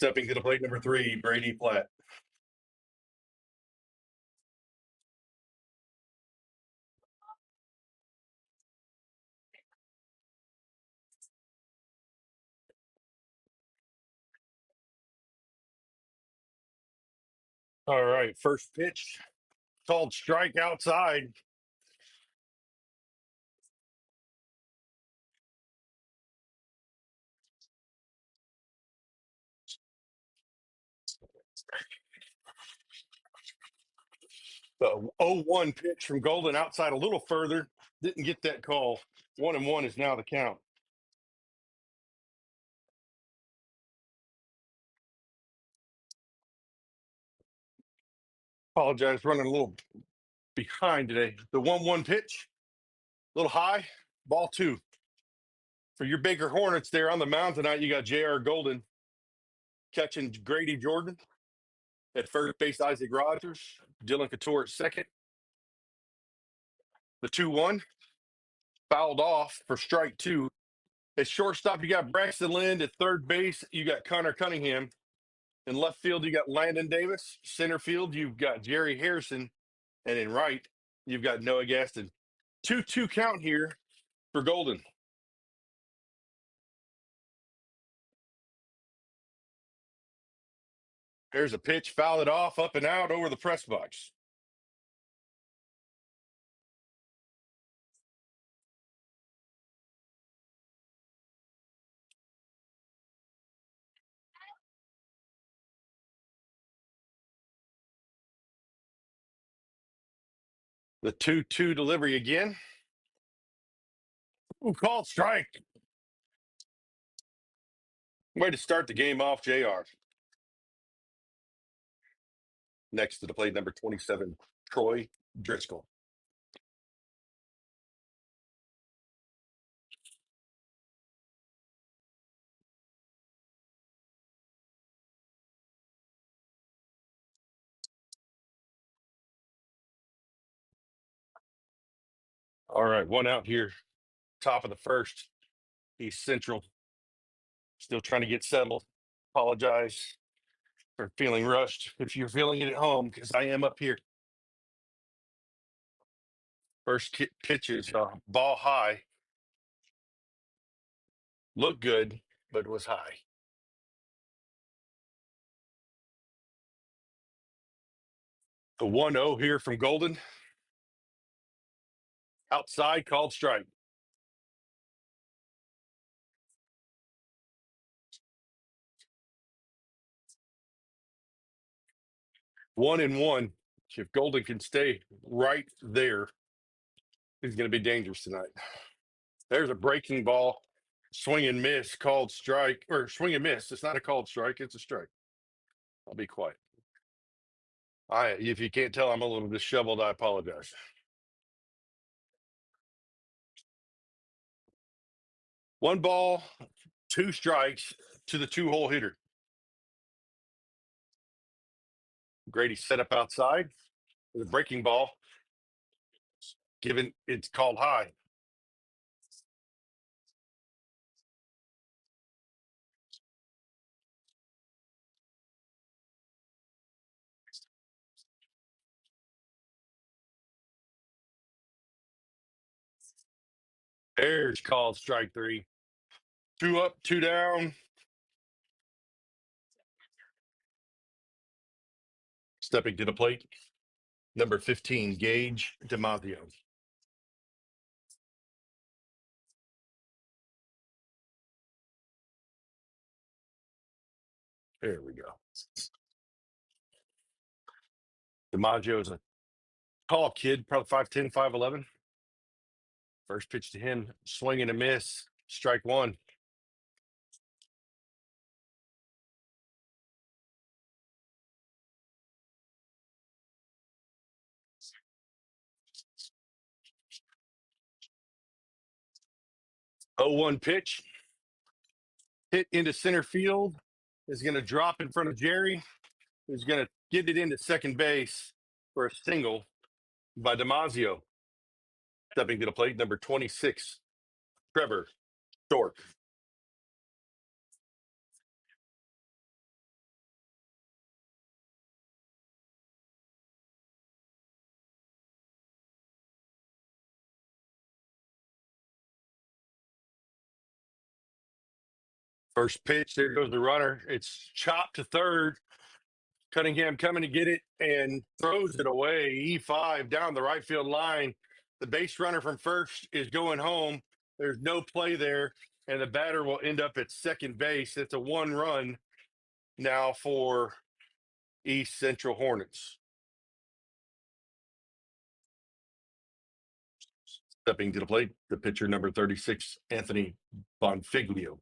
Stepping to the plate, number 3, Brady Platt. All right, first pitch called strike outside. The 0-1 pitch from Golden outside a little further. Didn't get that call. 1-1 is now the count. Apologize, running a little behind today. The 1-1 pitch, a little high, ball 2. For your Baker Hornets there on the mound tonight, you got J.R. Golden catching Grady Jordan. At first base, Isaac Rogers. Dylan Couture at second. The 2-1 fouled off for strike 2. At shortstop, you got Braxton Lind. At third base, you got Connor Cunningham. In left field, you got Landon Davis. Center field, you've got Jerry Harrison. And in right, you've got Noah Gaston. 2-2 count here for Golden. There's a pitch, foul it off, up and out over the press box. The 2-2 delivery again. Ooh, called strike. Way to start the game off, JR. Next to the plate, number 27, Troy Driscoll. All right, one out here, top of the first. East Central. Still trying to get settled. Apologize for feeling rushed if you're feeling it at home, because I am up here. First pitch is ball high. Looked good, but was high. The 1-0 here from Golden. Outside, called strike. One and one. If Golden can stay right there, he's going to be dangerous tonight. There's a breaking ball. Swing and miss, called strike. Or swing and miss. It's not a called strike. It's a strike. I'll be quiet. If you can't tell, I'm a little disheveled. I apologize. One ball, 2 strikes to the 2-hole hitter. Grady set up outside. The breaking ball, given it's called high. There's called strike 3. 2 up, 2 down. Stepping to the plate, number 15, Gage DiMaggio. There we go. DiMaggio is a tall kid, probably 5'10", 5'11". First pitch to him, swing and a miss, strike 1. Oh, 1 pitch, hit into center field, is going to drop in front of Jerry, who's going to get it into second base for a single by DiMaggio. Stepping to the plate, number 26, Trevor Stork. First pitch, there goes the runner. It's chopped to third. Cunningham coming to get it and throws it away. E5 down the right field line. The base runner from first is going home. There's no play there, and the batter will end up at second base. It's a 1-run now for East Central Hornets. Stepping to the plate, the pitcher number 36, Anthony Bonfiglio.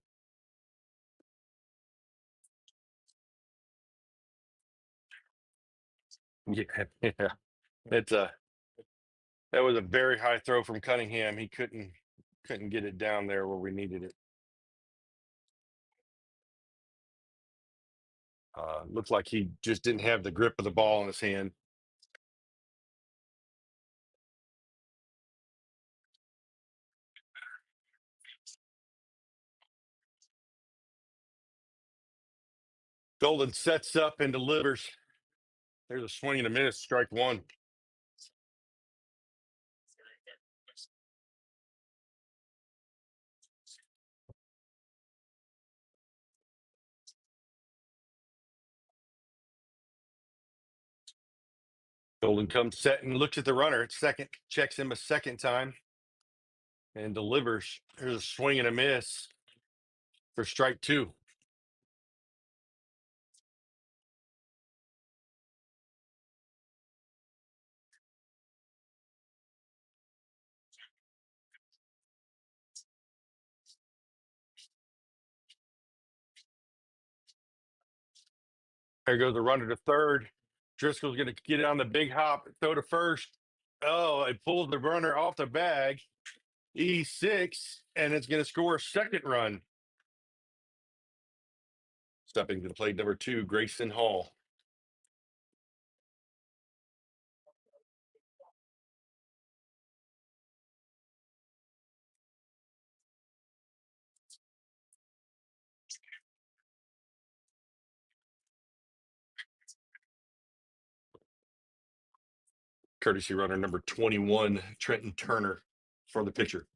Yeah, yeah. It's a that was a very high throw from Cunningham. He couldn't get it down there where we needed it. Looked like he just didn't have the grip of the ball in his hand. Golden sets up and delivers. There's a swing and a miss, strike one. Golden comes set and looks at the runner at second, checks him a second time, and delivers. There's a swing and a miss for strike two. There goes the runner to third. Driscoll's going to get on the big hop, throw to first. Oh, it pulls the runner off the bag. E6, and it's going to score a second run. Stepping to the plate, number 2, Grayson Hall. Courtesy runner number 21, Trenton Turner, for the pitcher.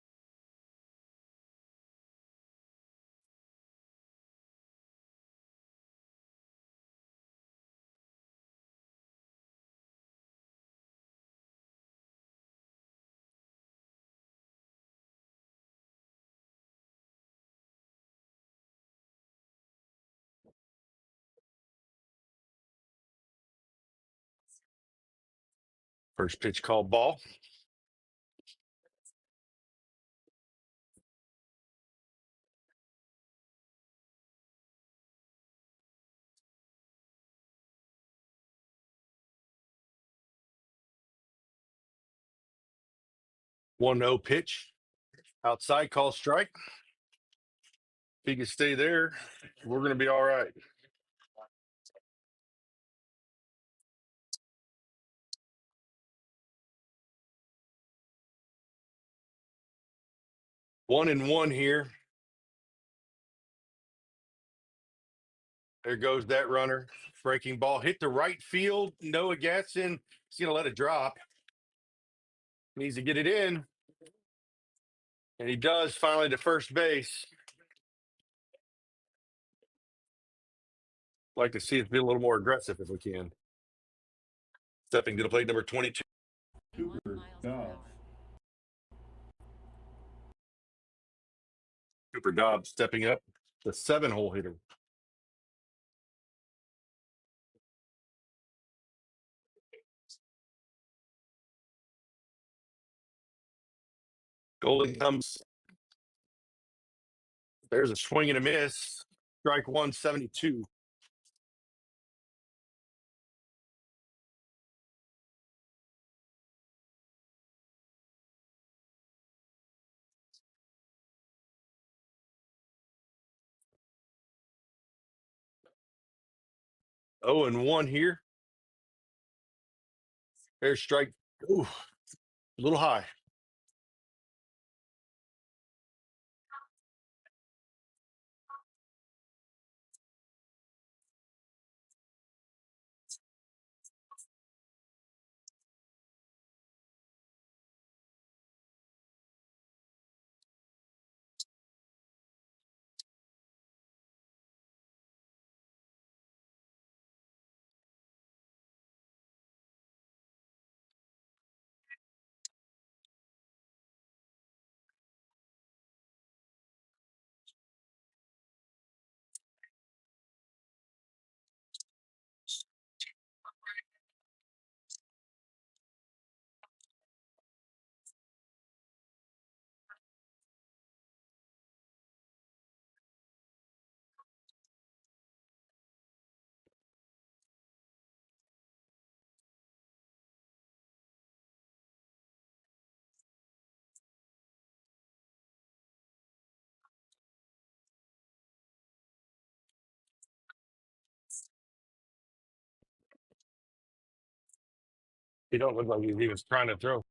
First pitch called ball. One 0 pitch. Outside, call strike. If he can stay there, we're going to be all right. One and one here. There goes that runner. Breaking ball hit the right field. Noah Gatson. He's going to let it drop. Needs to get it in. And he does finally to first base. Like to see it be a little more aggressive if we can. Stepping to the plate, number 22. Cooper Dobbs stepping up, the 7-hole hitter. Golden comes. There's a swing and a miss. Strike 172. Oh, and 1 here. There's strike. Ooh, a little high. He don't look like he was trying to throw.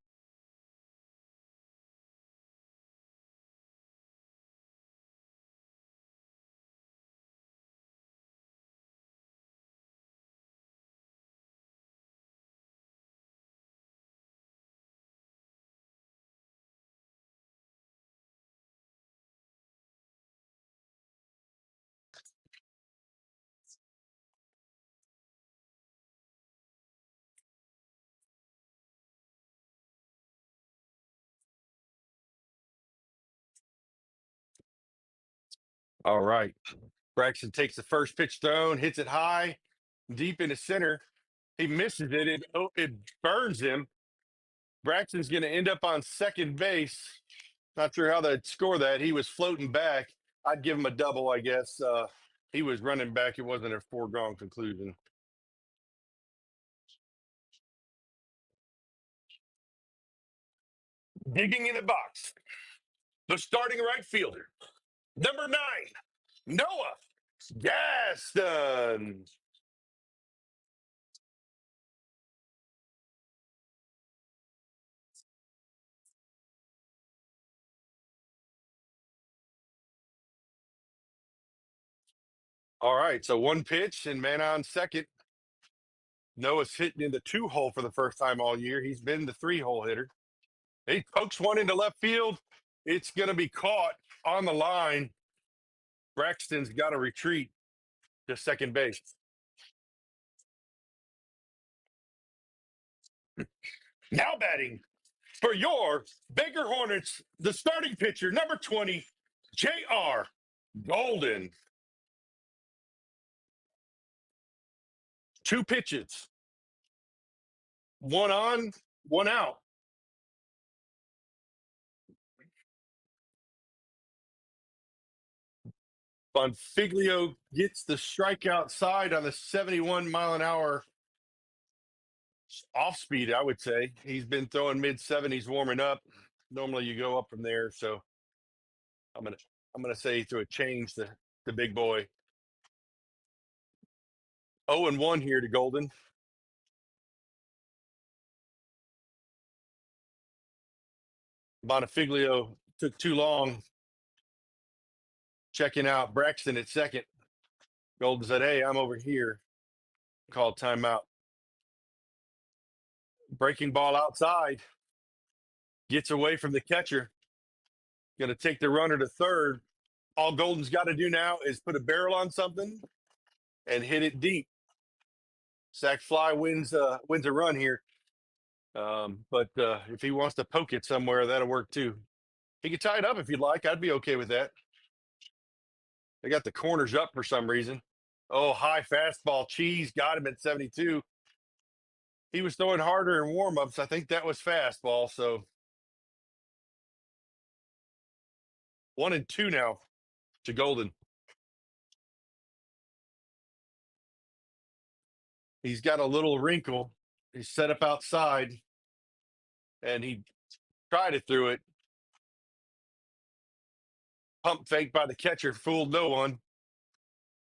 All right. Braxton takes the first pitch thrown, hits it high, deep into center. He misses it. It burns him. Braxton's going to end up on second base. Not sure how they'd score that. He was floating back. I'd give him a double, I guess. He was running back. It wasn't a foregone conclusion. Digging in the box, the starting right fielder, number 9, Noah Gaston. All right, so one pitch and man on second. Noah's hitting in the 2-hole for the first time all year. He's been the 3-hole hitter. He pokes one into left field. It's going to be caught on the line. Braxton's got to retreat to second base. Now batting for your Baker Hornets, the starting pitcher, number 20, J.R. Golden. 2 pitches. 1 on, 1 out. Bonfiglio gets the strikeout side on the 71-mile-an-hour off speed, I would say. He's been throwing mid-70s warming up. Normally you go up from there, so I'm gonna say he threw a change to the big boy. 0-1 here to Golden. Bonfiglio took too long checking out Braxton at second. Golden said, "Hey, I'm over here." Called timeout. Breaking ball outside. Gets away from the catcher. Going to take the runner to third. All Golden's got to do now is put a barrel on something and hit it deep. Sack fly wins a run here. But if he wants to poke it somewhere, that'll work too. He could tie it up if you'd like. I'd be okay with that. They got the corners up for some reason. Oh, high fastball. Cheese got him at 72. He was throwing harder in warm-ups. I think that was fastball. So 1-2 now to Golden. He's got a little wrinkle. He's set up outside, and he tried it through it. Pump fake by the catcher, fooled no one.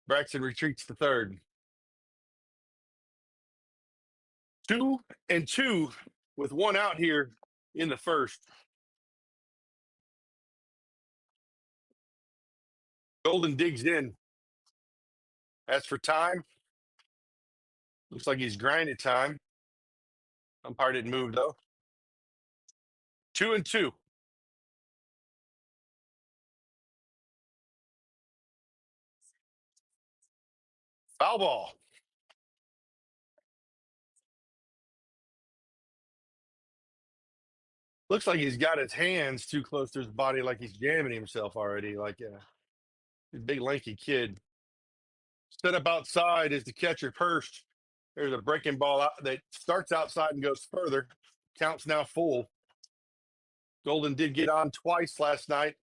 Braxton retreats to third. 2-2 with 1 out here in the first. Golden digs in. As for time, looks like he's grinding time. Umpire didn't move though. 2-2. Foul ball. Looks like he's got his hands too close to his body, like he's jamming himself already. Like a big lanky kid. Set up outside is the catcher first. There's a breaking ball out that starts outside and goes further. Counts now full. Golden did get on twice last night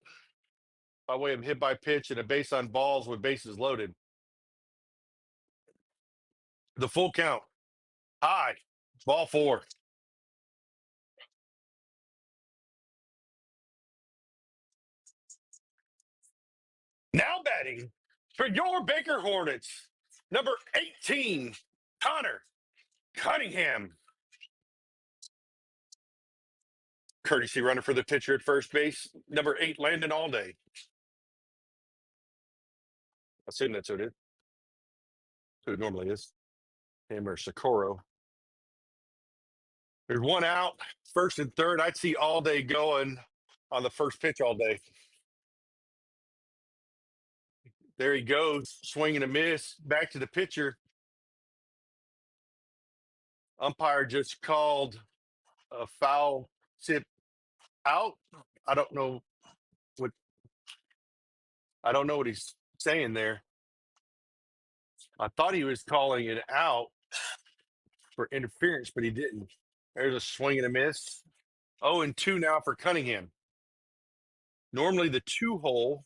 by way of hit by pitch and a base on balls with bases loaded. The full count. High. Ball 4. Now batting for your Baker Hornets, number 18, Connor Cunningham. Courtesy runner for the pitcher at first base, number 8, Landon Alday. I assume that's who it is. Who it normally is. Him or Socorro. There's one out, first and third. I'd see Alday going on the first pitch all day. There he goes, swinging a miss. Back to the pitcher. Umpire just called a foul tip out. I don't know what he's saying there. I thought he was calling it out for interference, but he didn't. There's a swing and a miss. 0-2 now for Cunningham. Normally the 2-hole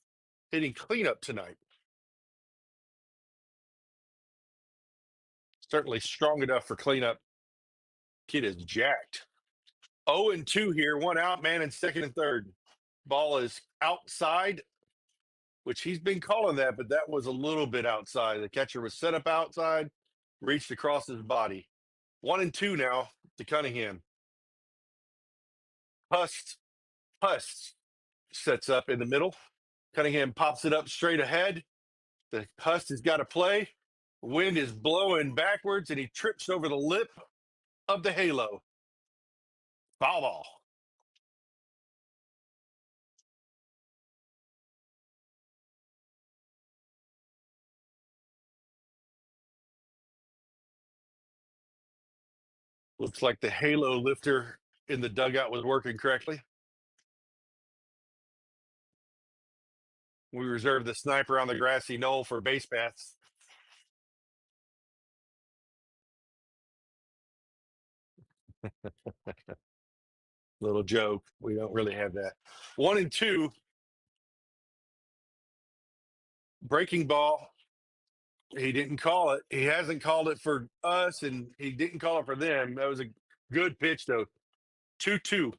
hitting cleanup tonight. Certainly strong enough for cleanup. Kid is jacked. 0-2 here. One out, man, in second and third. Ball is outside, which he's been calling that, but that was a little bit outside. The catcher was set up outside, reached across his body. 1-2 now to Cunningham. Hust sets up in the middle. Cunningham pops it up straight ahead. The Hust has got to play. Wind is blowing backwards, and he trips over the lip of the halo. Foul ball. Looks like the halo lifter in the dugout was working correctly. We reserve the sniper on the grassy knoll for base paths. Little joke. We don't really have that. 1-2. Breaking ball. He didn't call it. He hasn't called it for us, and he didn't call it for them. That was a good pitch, though. 2-2.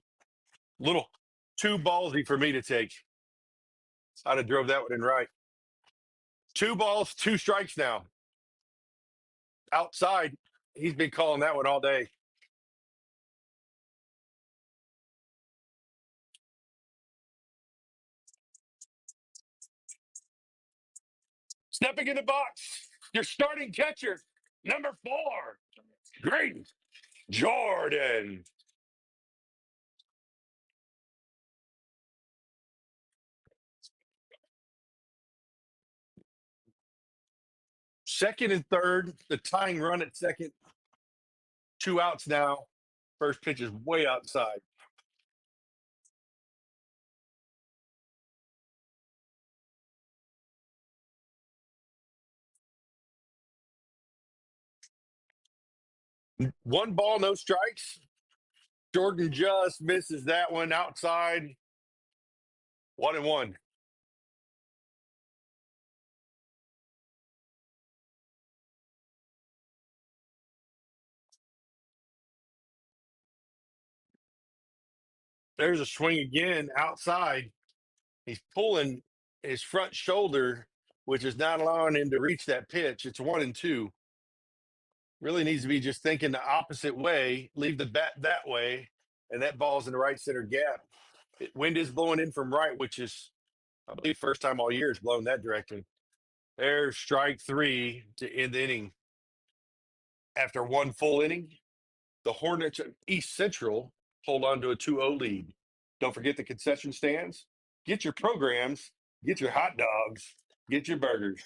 Little too ballsy for me to take. I'd have drove that one in right. 2 balls, 2 strikes now. Outside, he's been calling that one all day. Stepping in the box, your starting catcher, number 4, Grayton Jordan. Second and third, the tying run at second. 2 outs now. First pitch is way outside. One ball, no strikes. Jordan just misses that one outside. 1-1. There's a swing again outside. He's pulling his front shoulder, which is not allowing him to reach that pitch. It's 1-2. Really needs to be just thinking the opposite way, leave the bat that way, and that ball's in the right center gap. Wind is blowing in from right, which is, I believe, first time all year it's blown that direction. There's strike 3 to end the inning. After one full inning, the Hornets of East Central hold on to a 2-0 lead. Don't forget the concession stands. Get your programs, get your hot dogs, get your burgers.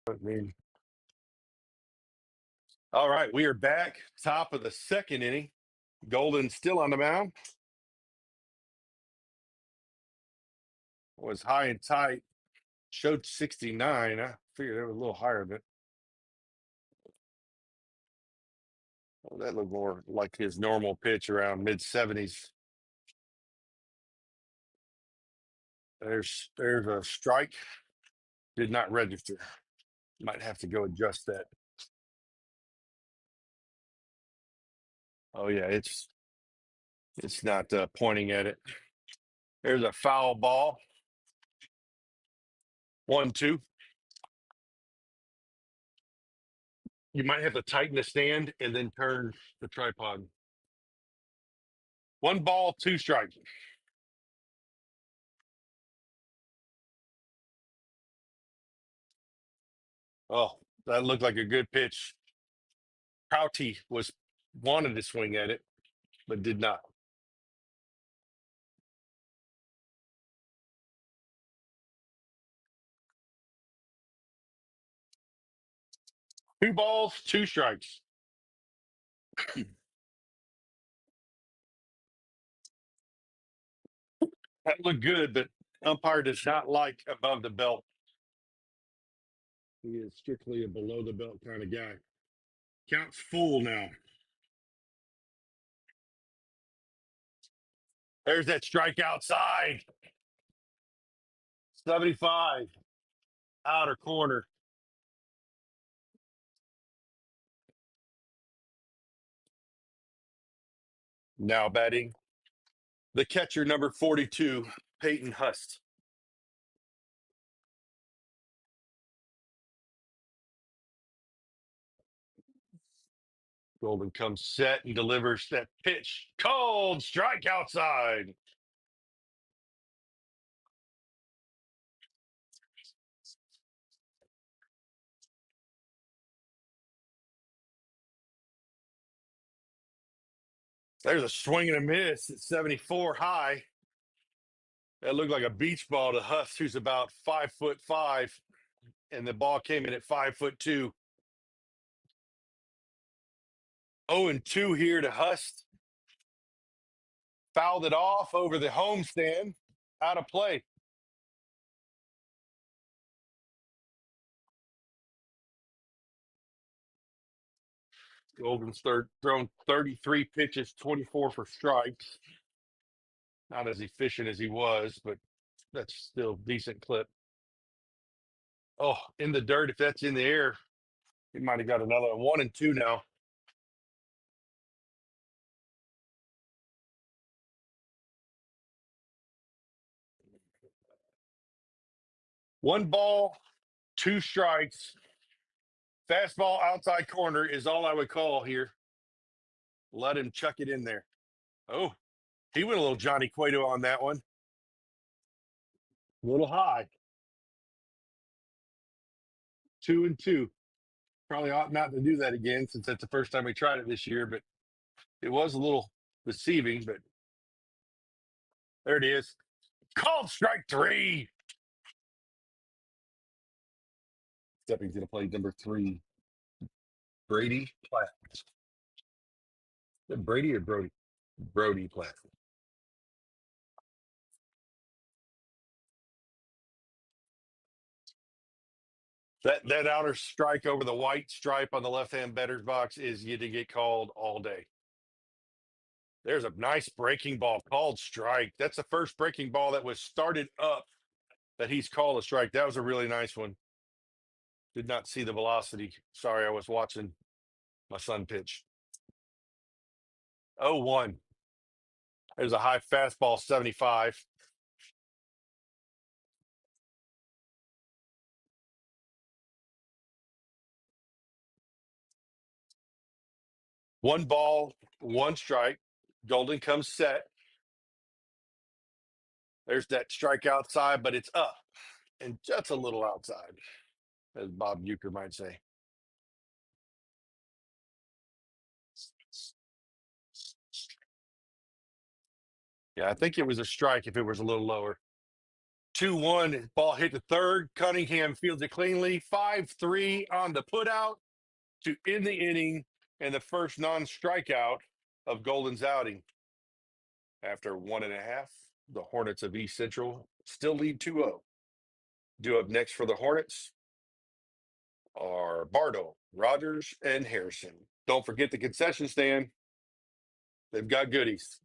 I mean, all right, we are back. Top of the second inning. Golden still on the mound. Was high and tight. Showed 69. I figured it was a little higher, but that looked more like his normal pitch around mid 70s. There's a strike. Did not register. Might have to go adjust that. Oh yeah, it's not pointing at it. There's a foul ball. 1-2. You might have to tighten the stand and then turn the tripod. 1 ball, 2 strikes. Oh, that looked like a good pitch. Prouty wanted to swing at it, but did not. Two balls, 2 strikes. That looked good, but umpire does not like above the belt. He is strictly a below the belt kind of guy. Count's full now. There's that strike outside. 75. Outer corner. Now batting the catcher, number 42, Peyton Hust. Golden comes set and delivers that pitch. Cold strike outside. There's a swing and a miss at 74 high. That looked like a beach ball to Hust, who's about 5'5", and the ball came in at 5'2". 0-2 here to Hust. Fouled it off over the homestand. Out of play. Golden's thrown 33 pitches, 24 for strikes. Not as efficient as he was, but that's still decent clip. Oh, in the dirt. If that's in the air, he might have got another 1-2 now. One ball, 2 strikes. Fastball outside corner is all I would call here. Let him chuck it in there. Oh, he went a little Johnny Cueto on that one. A little high. 2-2. Probably ought not to do that again since that's the first time we tried it this year, but it was a little deceiving, but there it is. Called strike 3. Stepping to the plate, number 3, Brady Platt. Is that Brady or Brody? Brody Platt. That outer strike over the white stripe on the left-hand batter's box is you to get called all day. There's a nice breaking ball called strike. That's the first breaking ball that was started up that he's called a strike. That was a really nice one. Did not see the velocity. Sorry, I was watching my son pitch. 0-1. There's a high fastball, 75. One ball, 1 strike. Golden comes set. There's that strike outside, but it's up and just a little outside, as Bob Uecker might say. Yeah, I think it was a strike if it was a little lower. 2-1. Ball hit the third. Cunningham fields it cleanly. 5-3 on the putout to end the inning and the first non-strikeout of Golden's outing. After 1.5, the Hornets of East Central still lead 2-0. Due up next for the Hornets are Bardo, Rogers, and Harrison. Don't forget the concession stand. They've got goodies.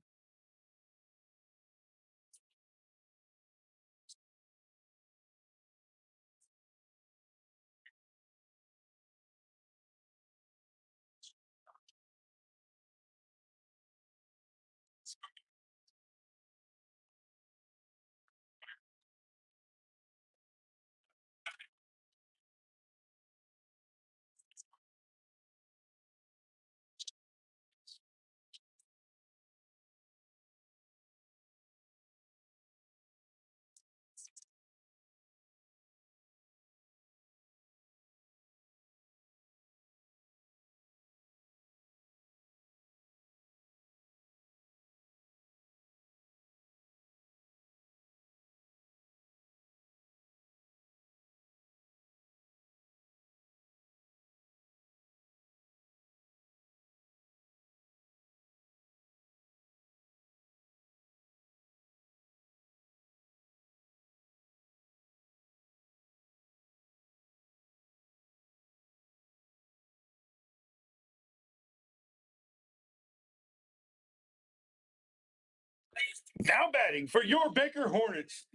Now batting for your Baker Hornets,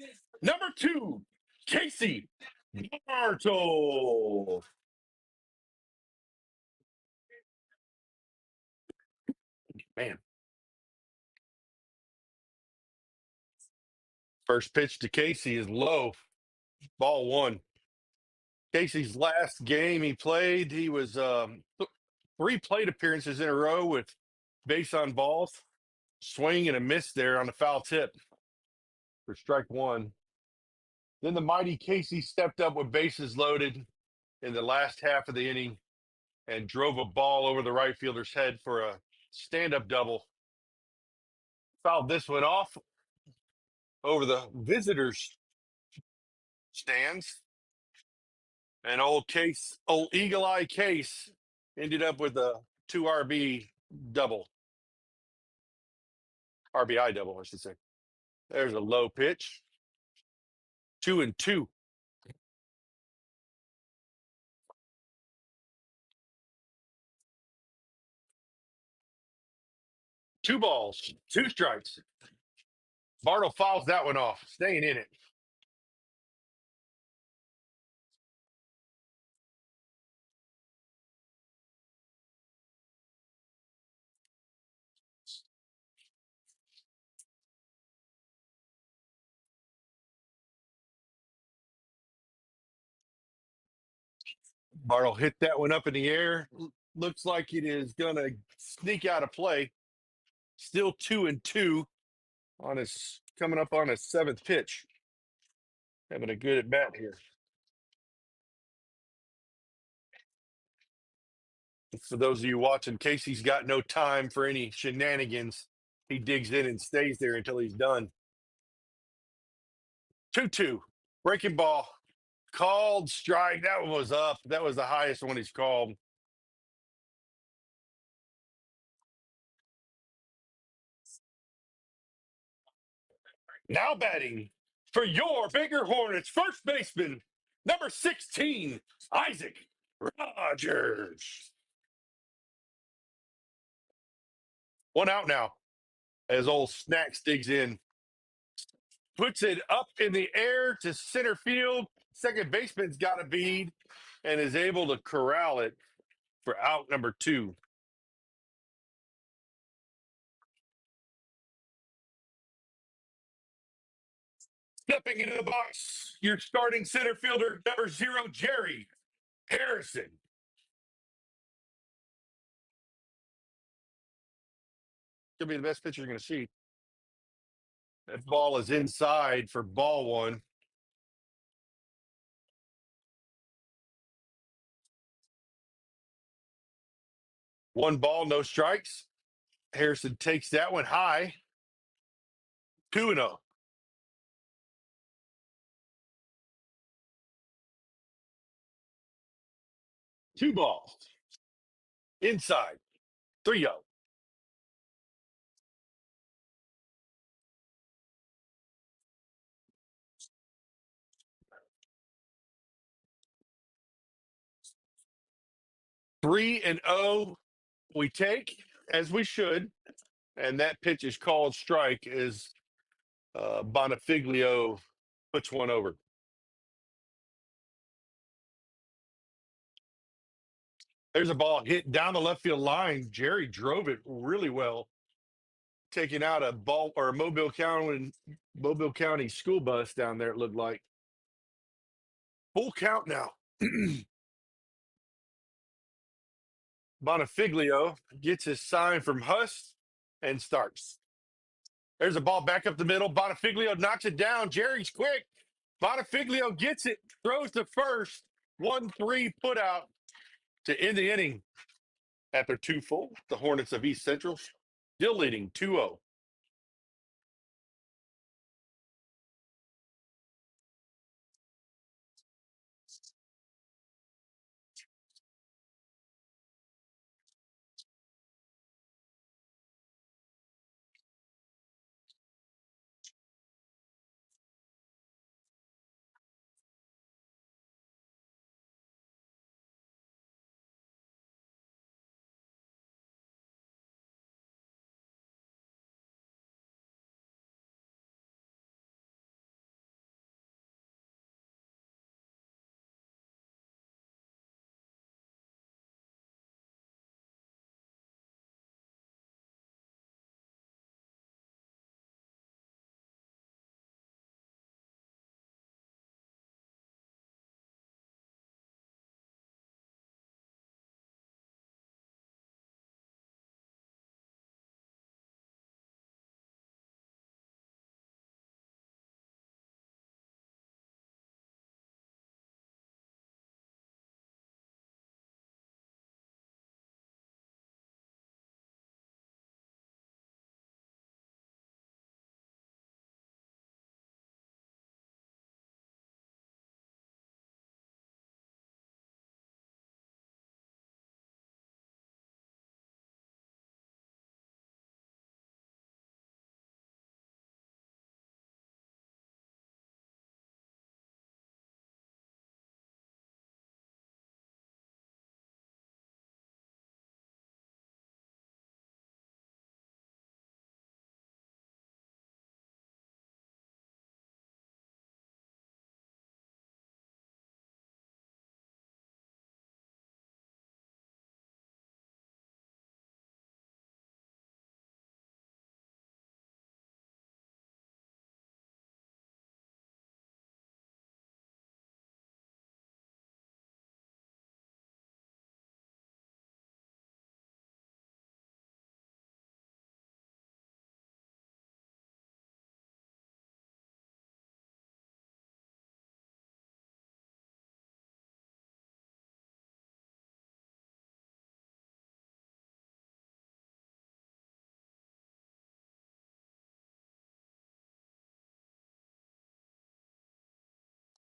number 2, Casey Bartle. Man. First pitch to Casey is low. Ball 1. Casey's last game he played, he was 3 plate appearances in a row with base on balls. Swing and a miss there on the foul tip for strike 1. Then the mighty Casey stepped up with bases loaded in the last half of the inning and drove a ball over the right fielder's head for a stand-up double. Fouled this one off over the visitors' stands. And old Eagle Eye Case ended up with a 2 double. RBI double, I should say. There's a low pitch. 2-2. 2 balls, 2 strikes. Bartle fouls that one off, staying in it. Bartle hit that one up in the air. Looks like it is going to sneak out of play. Still 2-2 on his coming up on his 7th pitch. Having a good at bat here. For those of you watching, Casey's got no time for any shenanigans. He digs in and stays there until he's done. 2-2. Breaking ball. Called strike. That one was up. That was the highest one he's called. Now batting for your Baker Hornets, first baseman, number 16, Isaac Rogers. 1 out now as old Snacks digs in. Puts it up in the air to center field. Second baseman's got a bead and is able to corral it for out number 2. Stepping into the box, your starting center fielder, number 0, Jerry Harrison. Could be the best pitcher you're going to see. That ball is inside for ball 1. One ball, no strikes. Harrison takes that one high. 2-0. 2 balls. Inside. 3-0. Three and 0 we take, as we should. And that pitch is called strike as Bonifiglio puts one over. There's a ball hit down the left field line. Jerry drove it really well, taking out a ball or a Mobile County school bus down there. It looked like full count now. Bonifiglio gets his sign from Huss and starts. There's a ball back up the middle. Bonifiglio knocks it down. Jerry's quick. Bonifiglio gets it, throws to first. 1-3 put out to end the inning. After 2 full, the Hornets of East Central still leading 2-0.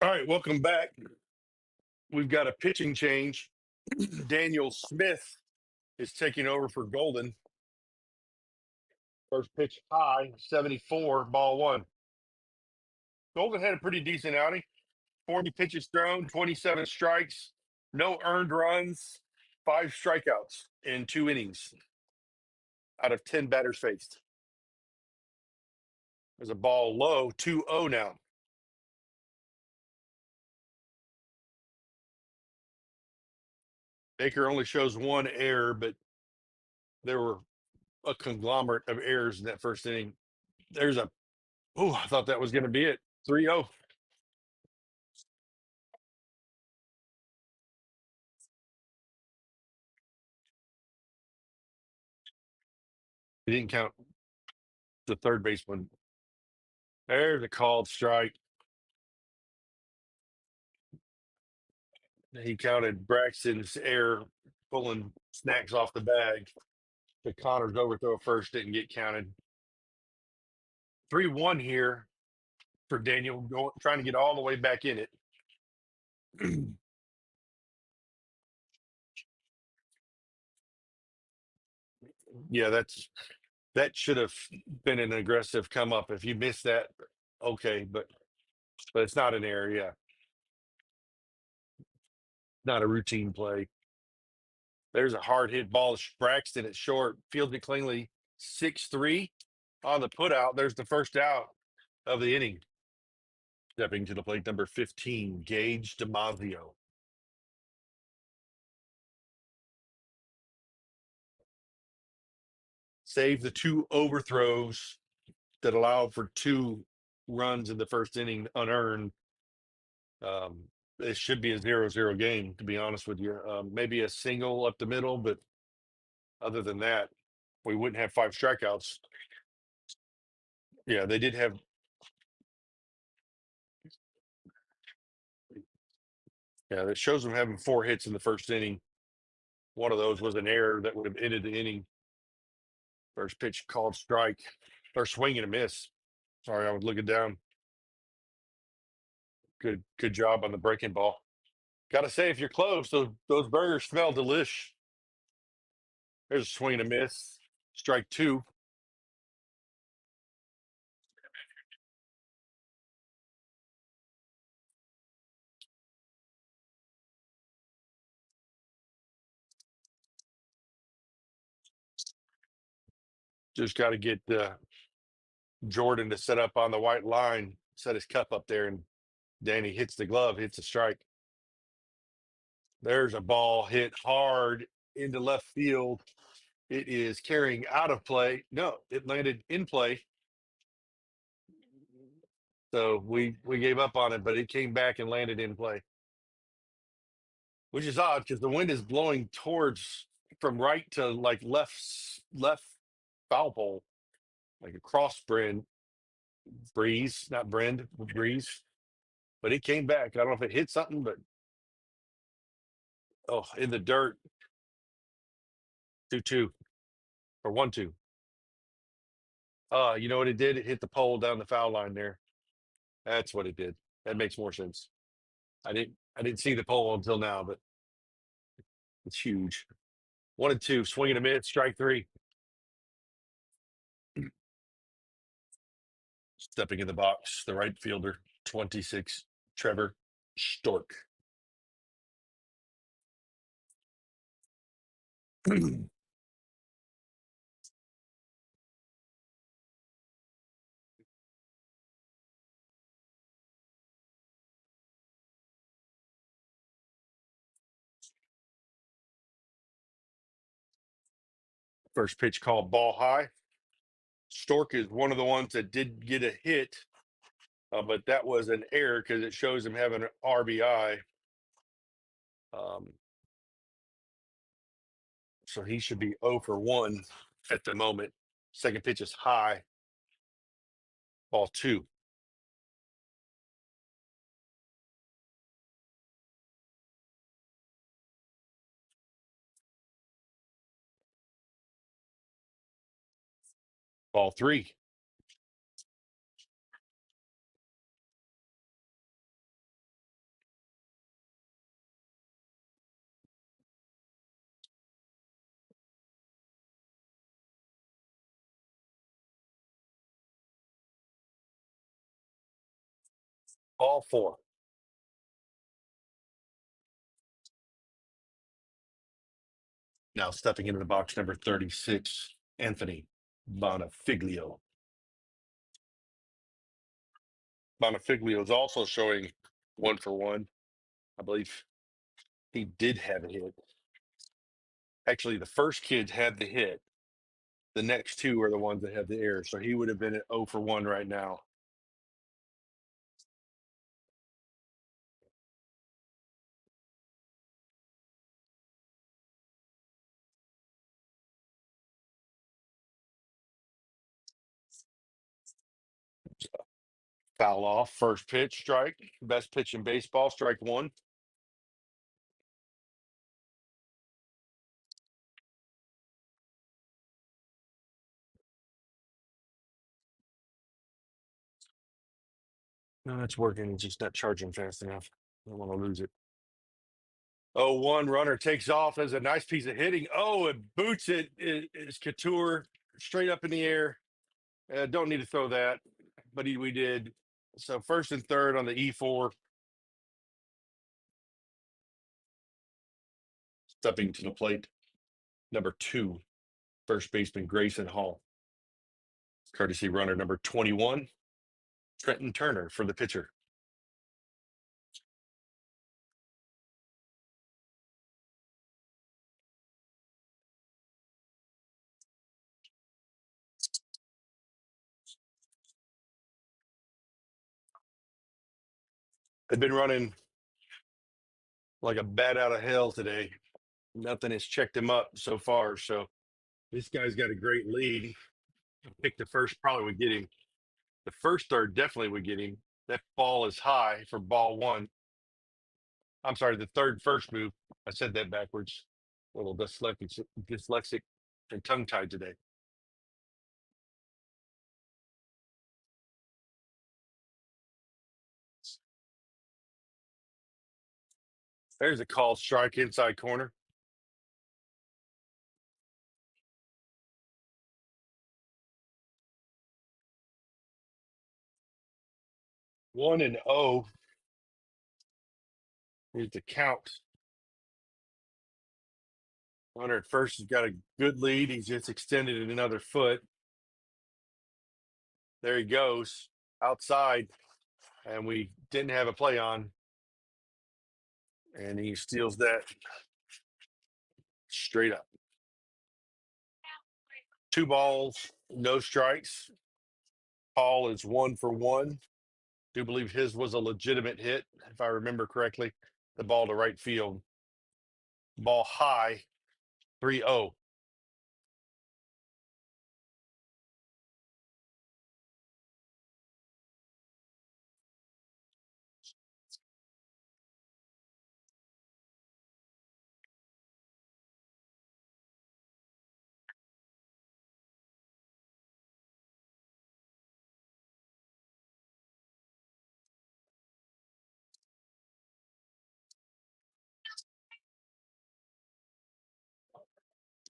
All right, welcome back. We've got a pitching change. Daniel Smith is taking over for Golden. First pitch high, 74, ball one. Golden had a pretty decent outing. 40 pitches thrown, 27 strikes, no earned runs, 5 strikeouts in 2 innings out of 10 batters faced. There's a ball low, 2-0 now. Baker only shows 1 error, but there were a conglomerate of errors in that first inning. There's a, I thought that was going to be it. 3-0. He didn't count the third baseman. There's a called strike. He counted Braxton's error pulling snacks off the bag. The Connors overthrow first didn't get counted. 3-1 here for Daniel, trying to get all the way back in it. Yeah, that should have been an aggressive come up. If you missed that, okay, but it's not an error. Yeah, not a routine play. There's a hard hit ball. Braxton at short, fields it cleanly. 6-3 on the put out. There's the first out of the inning. Stepping to the plate, number 15, Gage DiMaggio. Save the two overthrows that allowed for 2 runs in the first inning unearned. It should be a 0-0 game, to be honest with you. Maybe a single up the middle, but other than that, we wouldn't have 5 strikeouts. Yeah, they did have. Yeah, that shows them having 4 hits in the first inning. One of those was an error that would have ended the inning. First pitch called strike, or swing and a miss. Sorry, I was looking down. Good job on the breaking ball. Got to say, if you're close, those burgers smell delish. There's a swing and a miss. Strike 2. Just got to get Jordan to set up on the white line, set his cup up there, and Danny hits the glove, hits a strike. There's a ball hit hard into left field. It is carrying out of play. No, it landed in play. So we gave up on it, but it came back and landed in play, which is odd because the wind is blowing towards from right to like left foul pole, like a cross breeze, not Brend breeze. But it came back. I don't know if it hit something, but in the dirt, 2-2 or 1-2. You know what it did? It hit the pole down the foul line there. That's what it did. That makes more sense. I didn't see the pole until now, but it's huge. 1-2, swinging a miss, strike 3. Stepping in the box, the right fielder, 26, Trevor Stork. First pitch called ball high. Stork is one of the ones that did get a hit, but that was an error because it shows him having an RBI. So he should be 0 for 1 at the moment. Second pitch is high. Ball 2. Ball 3. Ball 4. Now stepping into the box, number 36, Anthony Bonifiglio. Bonifiglio is also showing 1 for 1. I believe he did have a hit. Actually, the first kid had the hit. The next 2 are the ones that have the error. So he would have been at 0 for 1 right now. Foul off. First pitch, strike. Best pitch in baseball, strike 1. No, it's working. It's just not charging fast enough. I don't want to lose it. 0-1 runner takes off. There's a nice piece of hitting. Oh, it boots it. It's Couture straight up in the air. Don't need to throw that, but we did. So first and third on the E4. Stepping to the plate, number 2, first baseman Grayson Hall. Courtesy runner number 21, Trenton Turner for the pitcher. They've been running like a bat out of hell today. Nothing has checked him up so far. So this guy's got a great lead. I picked the first, probably would get him. The first third definitely would get him. That ball is high for ball 1. I'm sorry, the third first move. I said that backwards. A little dyslexic and tongue tied today. There's a call strike inside corner. 1-0. Here's the count. Runner at first has got a good lead. He's just extended it another foot. There he goes outside, and we didn't have a play on. And he steals that straight up. 2 balls, no strikes. Paul is 1 for 1. Do believe his was a legitimate hit, if I remember correctly. The ball to right field. Ball high, 3-0.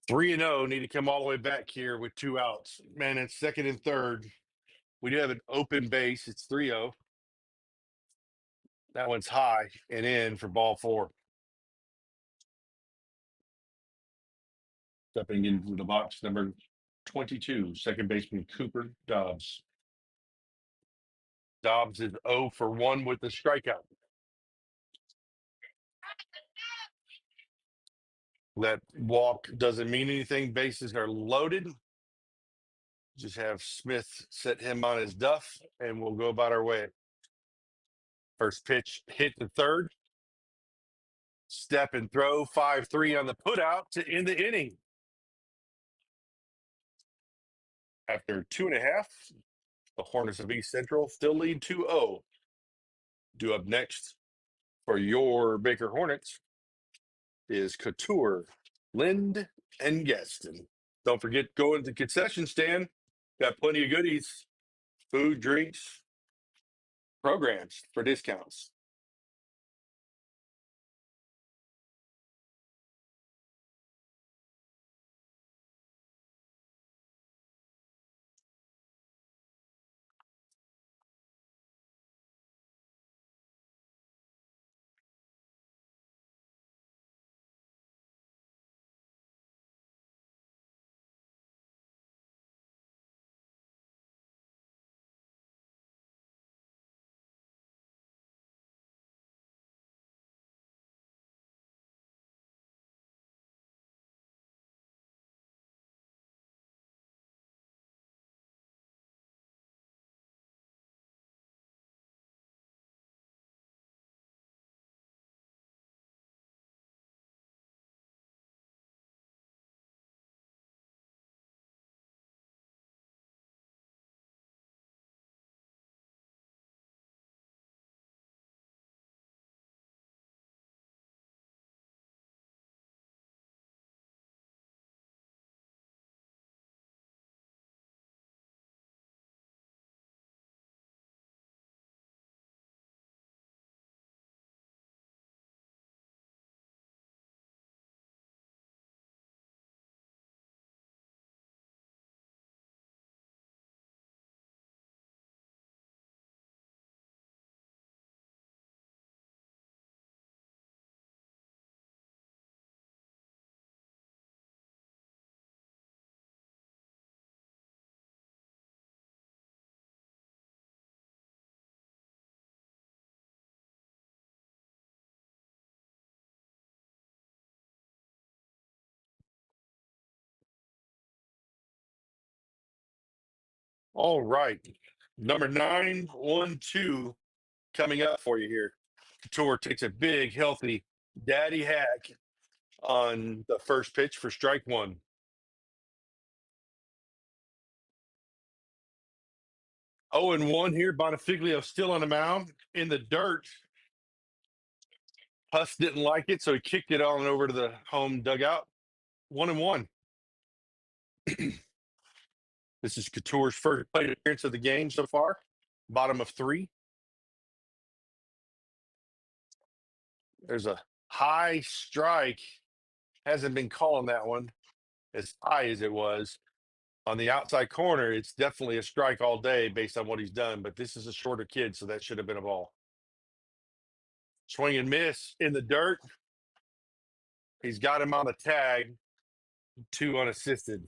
Three and 0. Need to come all the way back here with 2 outs. Man, it's second and third. We do have an open base. It's 3-0. That one's high and in for ball 4. Stepping into the box, number 22, second baseman Cooper Dobbs. Dobbs is 0 for 1 with the strikeout. That walk doesn't mean anything. Bases are loaded. Just have Smith set him on his duff, and we'll go about our way. First pitch hit the third. Step and throw, 5-3 on the putout to end the inning. After 2.5, the Hornets of East Central still lead 2-0. Due up next for your Baker Hornets is Couture, Lind, and Gaston. Don't forget, go into the concession stand. Got plenty of goodies, food, drinks, programs for discounts. All right. Number 912 coming up for you here. Couture takes a big, healthy daddy hack on the first pitch for strike one. 0-1 here. Bonifiglio still on the mound in the dirt. Huss didn't like it, so he kicked it on over to the home dugout. 1-1. This is Couture's first plate appearance of the game so far. Bottom of 3. There's a high strike. Hasn't been calling that one as high as it was. On the outside corner, it's definitely a strike all day based on what he's done, but this is a shorter kid, so that should have been a ball. Swing and miss in the dirt. He's got him on the tag, 2 unassisted.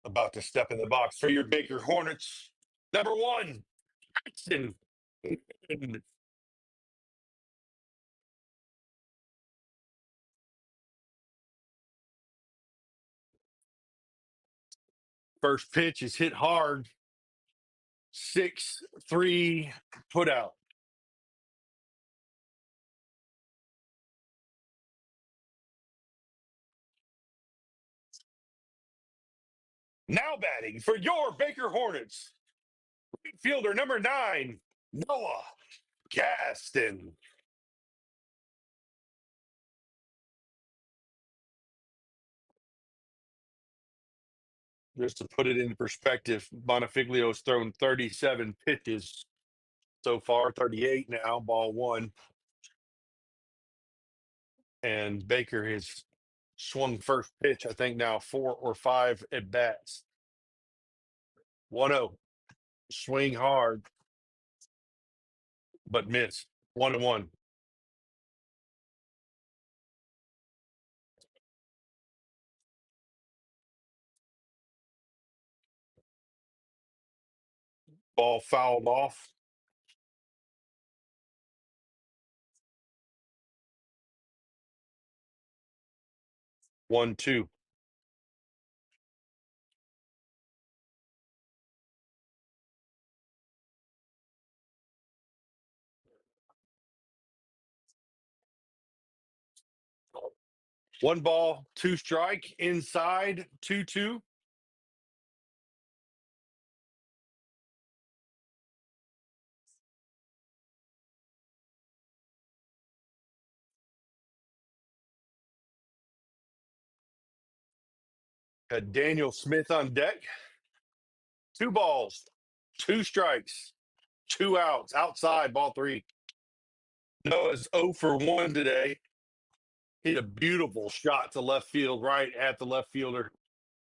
About to step in the box for your Baker Hornets. Number 1, Paxton. First pitch is hit hard. 6-3 put out. Now batting for your Baker Hornets, fielder number 9, Noah Gaston. Just to put it into perspective, Bonifiglio's thrown 37 pitches so far, 38 now, ball 1. And Baker has swung first pitch, I think now 4 or 5 at bats. 1-0. Swing hard, but miss. 1-1. Ball fouled off. 1-2. One ball, 2 strike, inside, 2-2. Got Daniel Smith on deck. 2 balls, 2 strikes, 2 outs, outside, ball 3. Noah's 0 for 1 today. Hit a beautiful shot to left field, right at the left fielder,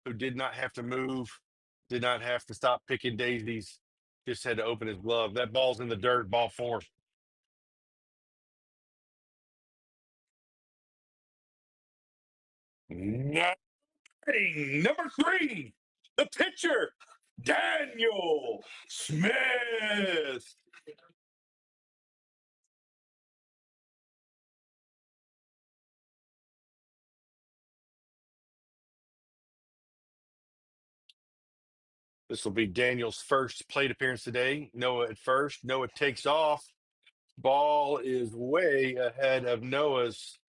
who did not have to move, did not have to stop picking daisies, just had to open his glove. That ball's in the dirt, ball 4. Nutting, number 3, the pitcher, Daniel Smith. This will be Daniel's first plate appearance today. Noah at first. Noah takes off. Ball is way ahead of Noah's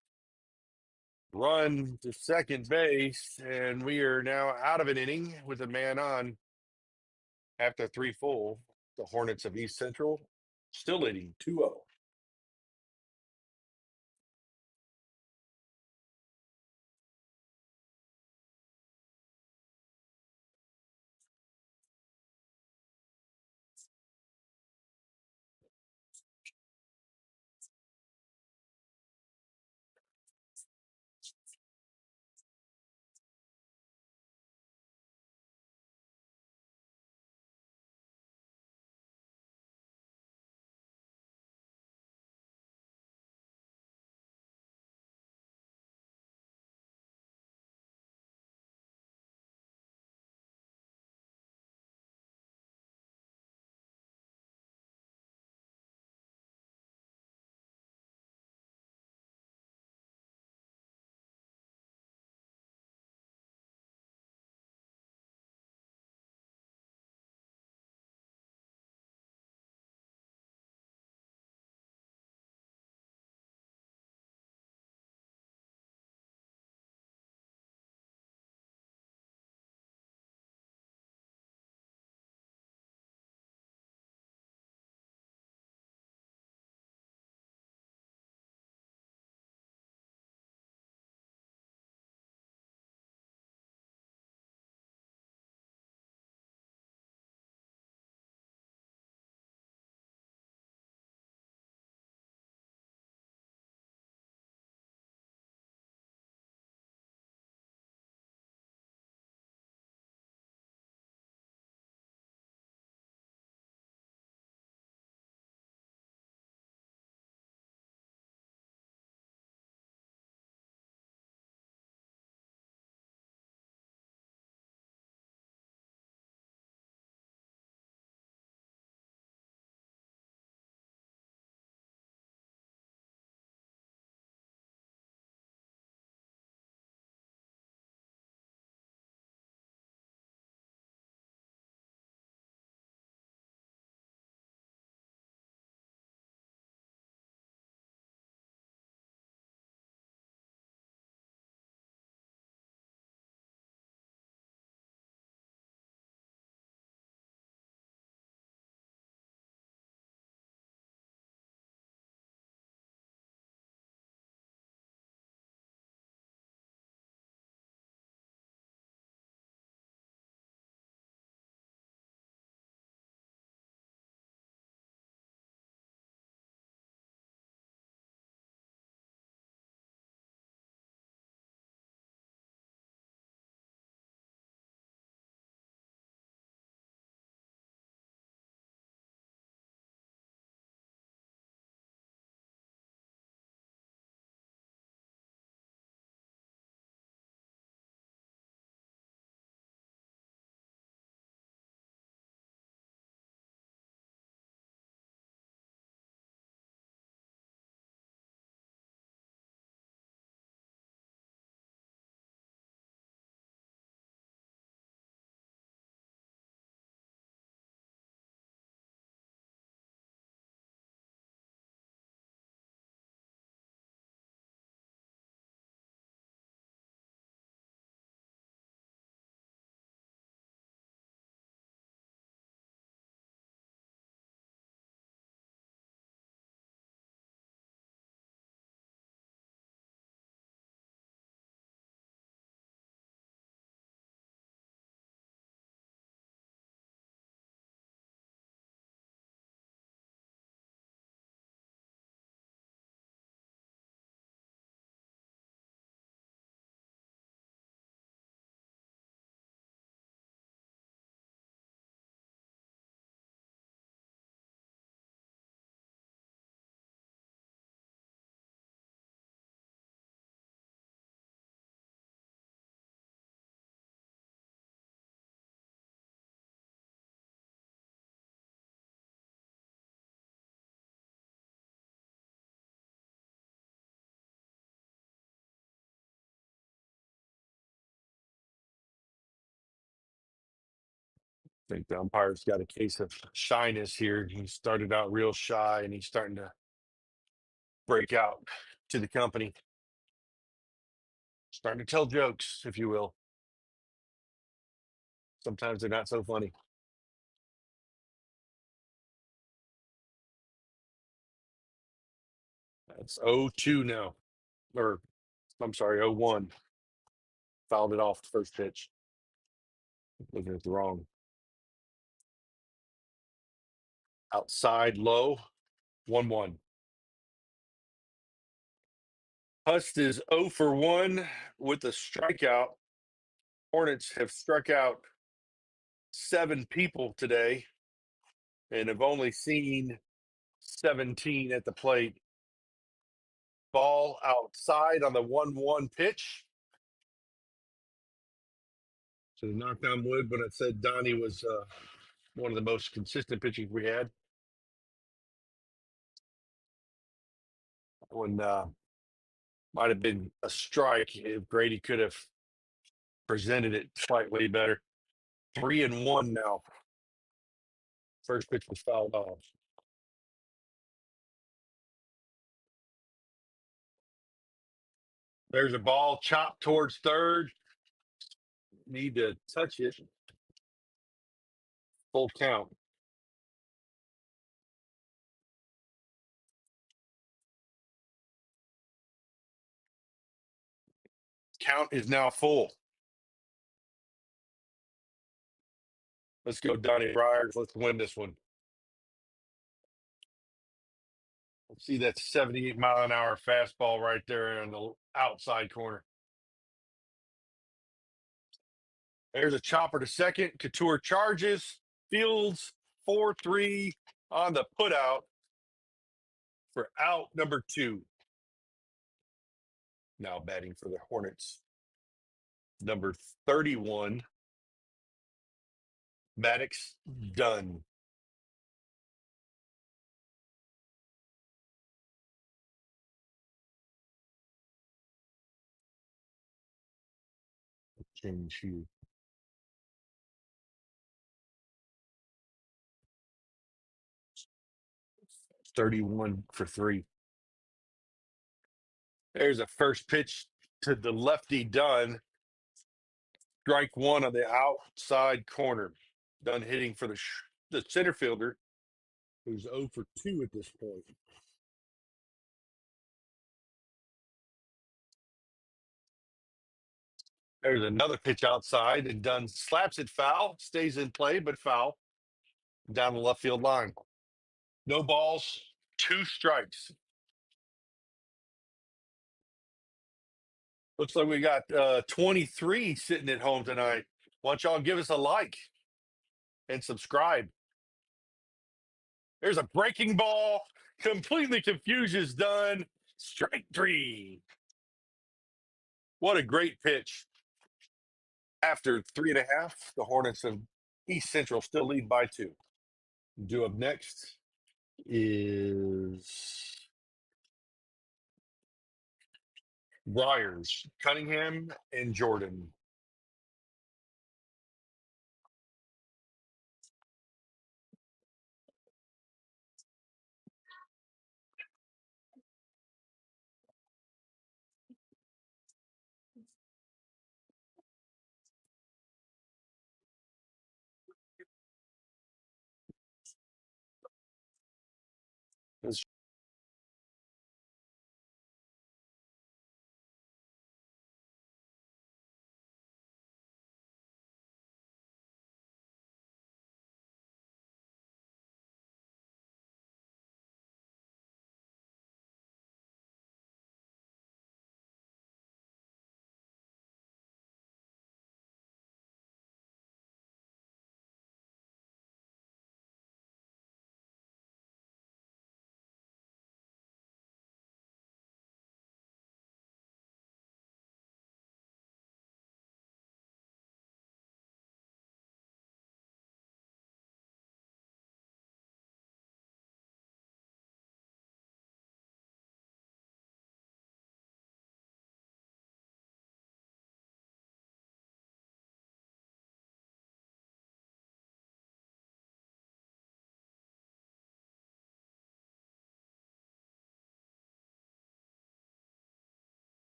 run to second base, and we are now out of an inning with a man on after 3 full. The Hornets of East Central still leading 2-0. I think the umpire's got a case of shyness here. He started out real shy, and he's starting to break out to the company. Starting to tell jokes, if you will. Sometimes they're not so funny. That's 0-2 now. Or, I'm sorry, 0-1. Fouled it off the first pitch. Looking at the wrong. Outside low, 1-1. Hust is 0 for 1 with a strikeout. Hornets have struck out 7 people today and have only seen 17 at the plate. Ball outside on the 1-1 pitch. So knocked on wood when I said Donnie was one of the most consistent pitchers we had. When might have been a strike if Grady could have presented it slightly better. 3-1 now. First pitch was fouled off. There's a ball chopped towards third. Need to touch it. Full count. Count is now full. Let's go, Donnie Briers. Let's win this one. Let's see that 78-mile-an-hour fastball right there in the outside corner. There's a chopper to second. Couture charges. Fields 4-3 on the putout for out number 2. Now batting for the Hornets. Number 31. Maddox done. Change here. 31 for 3. There's a first pitch to the lefty Dunn. Strike 1 on the outside corner. Dunn hitting for the center fielder, who's 0 for 2 at this point. There's another pitch outside, and Dunn slaps it foul, stays in play, but foul down the left field line. No balls, 2 strikes. Looks like we got 23 sitting at home tonight. Why don't y'all give us a like and subscribe? There's a breaking ball. Completely confuses Dunn. Strike 3. What a great pitch. After 3.5, the Hornets of East Central still lead by 2. Due up next is Briers, Cunningham, and Jordan.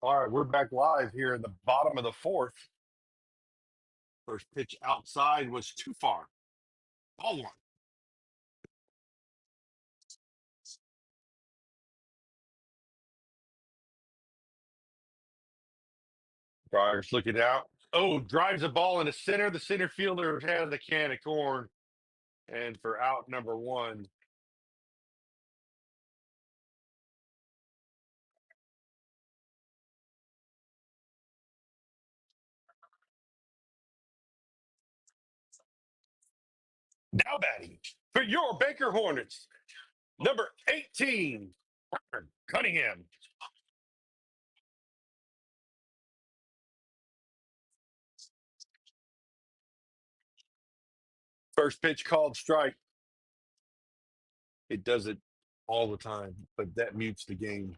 All right, we're back live here in the bottom of the fourth. First pitch outside was too far. Ball one. Friars looking out. Oh, drives a ball in the center. The center fielder has the can of corn. And for out number one. Now batting for your Baker Hornets, number 18, Cunningham. First pitch called strike. It does it all the time, but that mutes the game.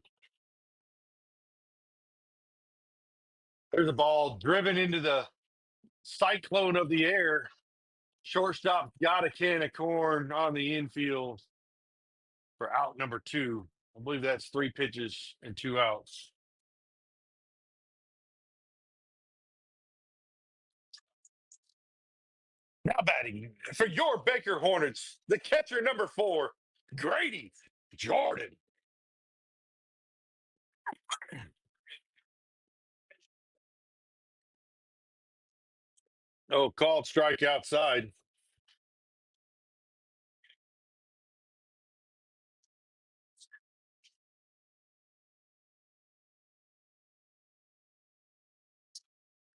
There's a ball driven into the cyclone of the air. Shortstop got a can of corn on the infield for out number two. I believe that's 3 pitches and 2 outs. Now batting for your Baker Hornets, the catcher number 4, Grady Jordan. Oh, called strike outside.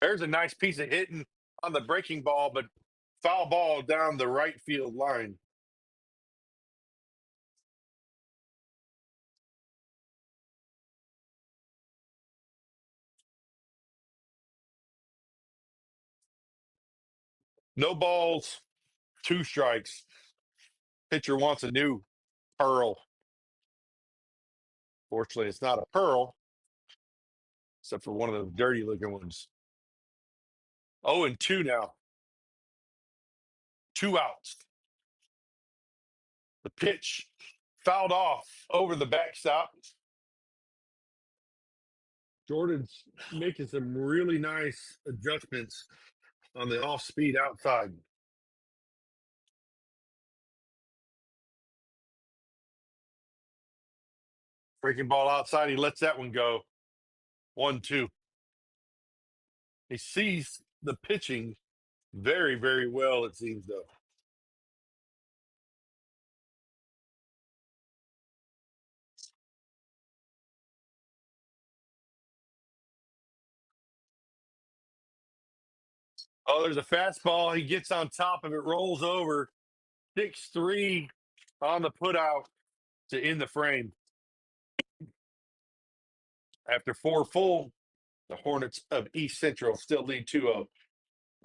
There's a nice piece of hitting on the breaking ball, but foul ball down the right field line. No balls, 2 strikes. Pitcher wants a new pearl. Fortunately, it's not a pearl, except for one of those dirty looking ones. 0-2 now. 2 outs. The pitch fouled off over the backstop. Jordan's making some really nice adjustments on the off speed outside. Breaking ball outside. He lets that one go. 1-2. He sees the pitching very, very well, it seems, though. Oh, there's a fastball. He gets on top of it, rolls over. 6-3 on the putout to end the frame. After 4 full, the Hornets of East Central still lead 2-0.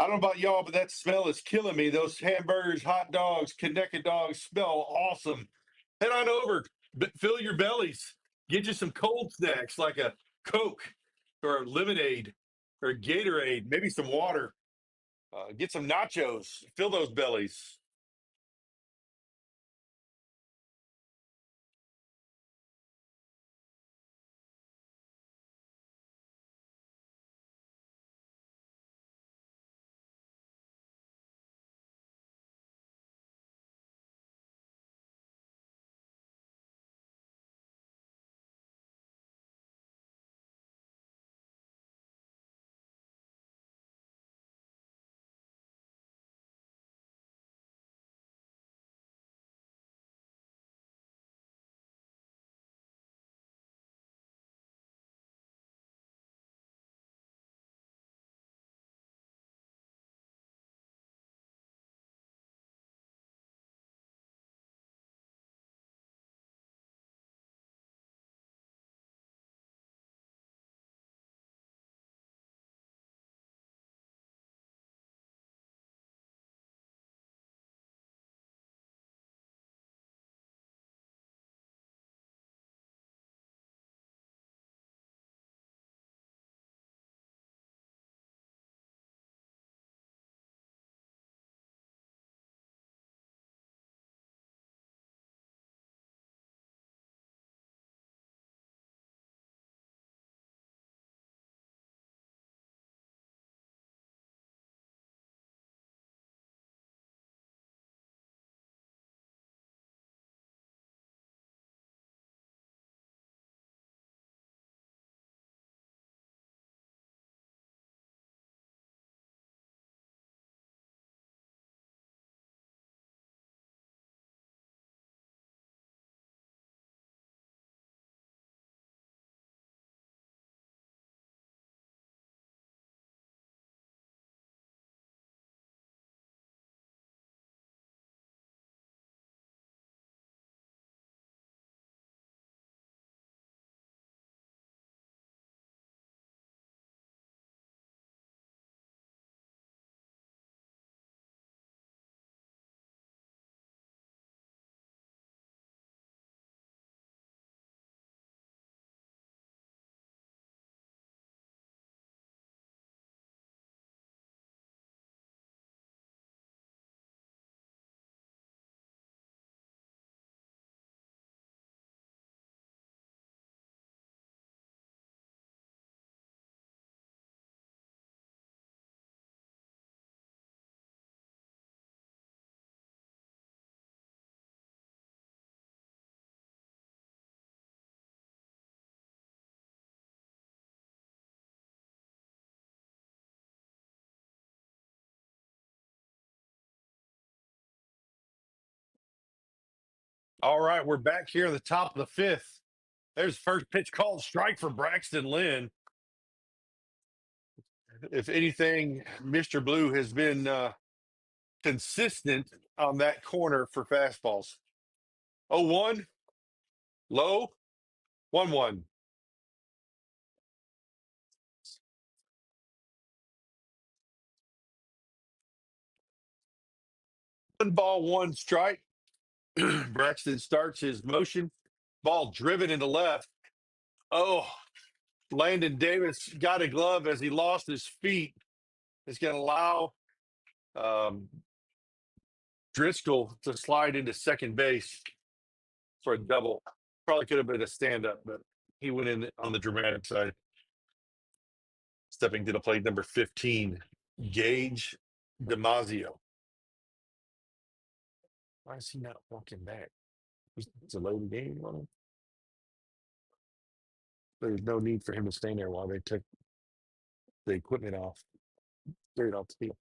I don't know about y'all, but that smell is killing me. Those hamburgers, hot dogs, Connecticut dogs smell awesome. Head on over, fill your bellies. Get you some cold snacks like a Coke or a lemonade or a Gatorade, maybe some water. Get some nachos. Fill those bellies. All right, we're back here in the top of the fifth. There's first pitch called strike for Braxton Lynn. If anything, Mr. Blue has been consistent on that corner for fastballs. 0-1, low, 1-1. 1-1 strike. Braxton starts his motion. Ball driven into left. Oh, Landon Davis got a glove as he lost his feet. It's going to allow Driscoll to slide into second base for a double. Probably could have been a stand-up, but he went in on the dramatic side. Stepping to the plate, number 15, Gage Damasio. Why is he not walking back? It's a loaded game on him. There's no need for him to stand there while they took the equipment off, straight off the field.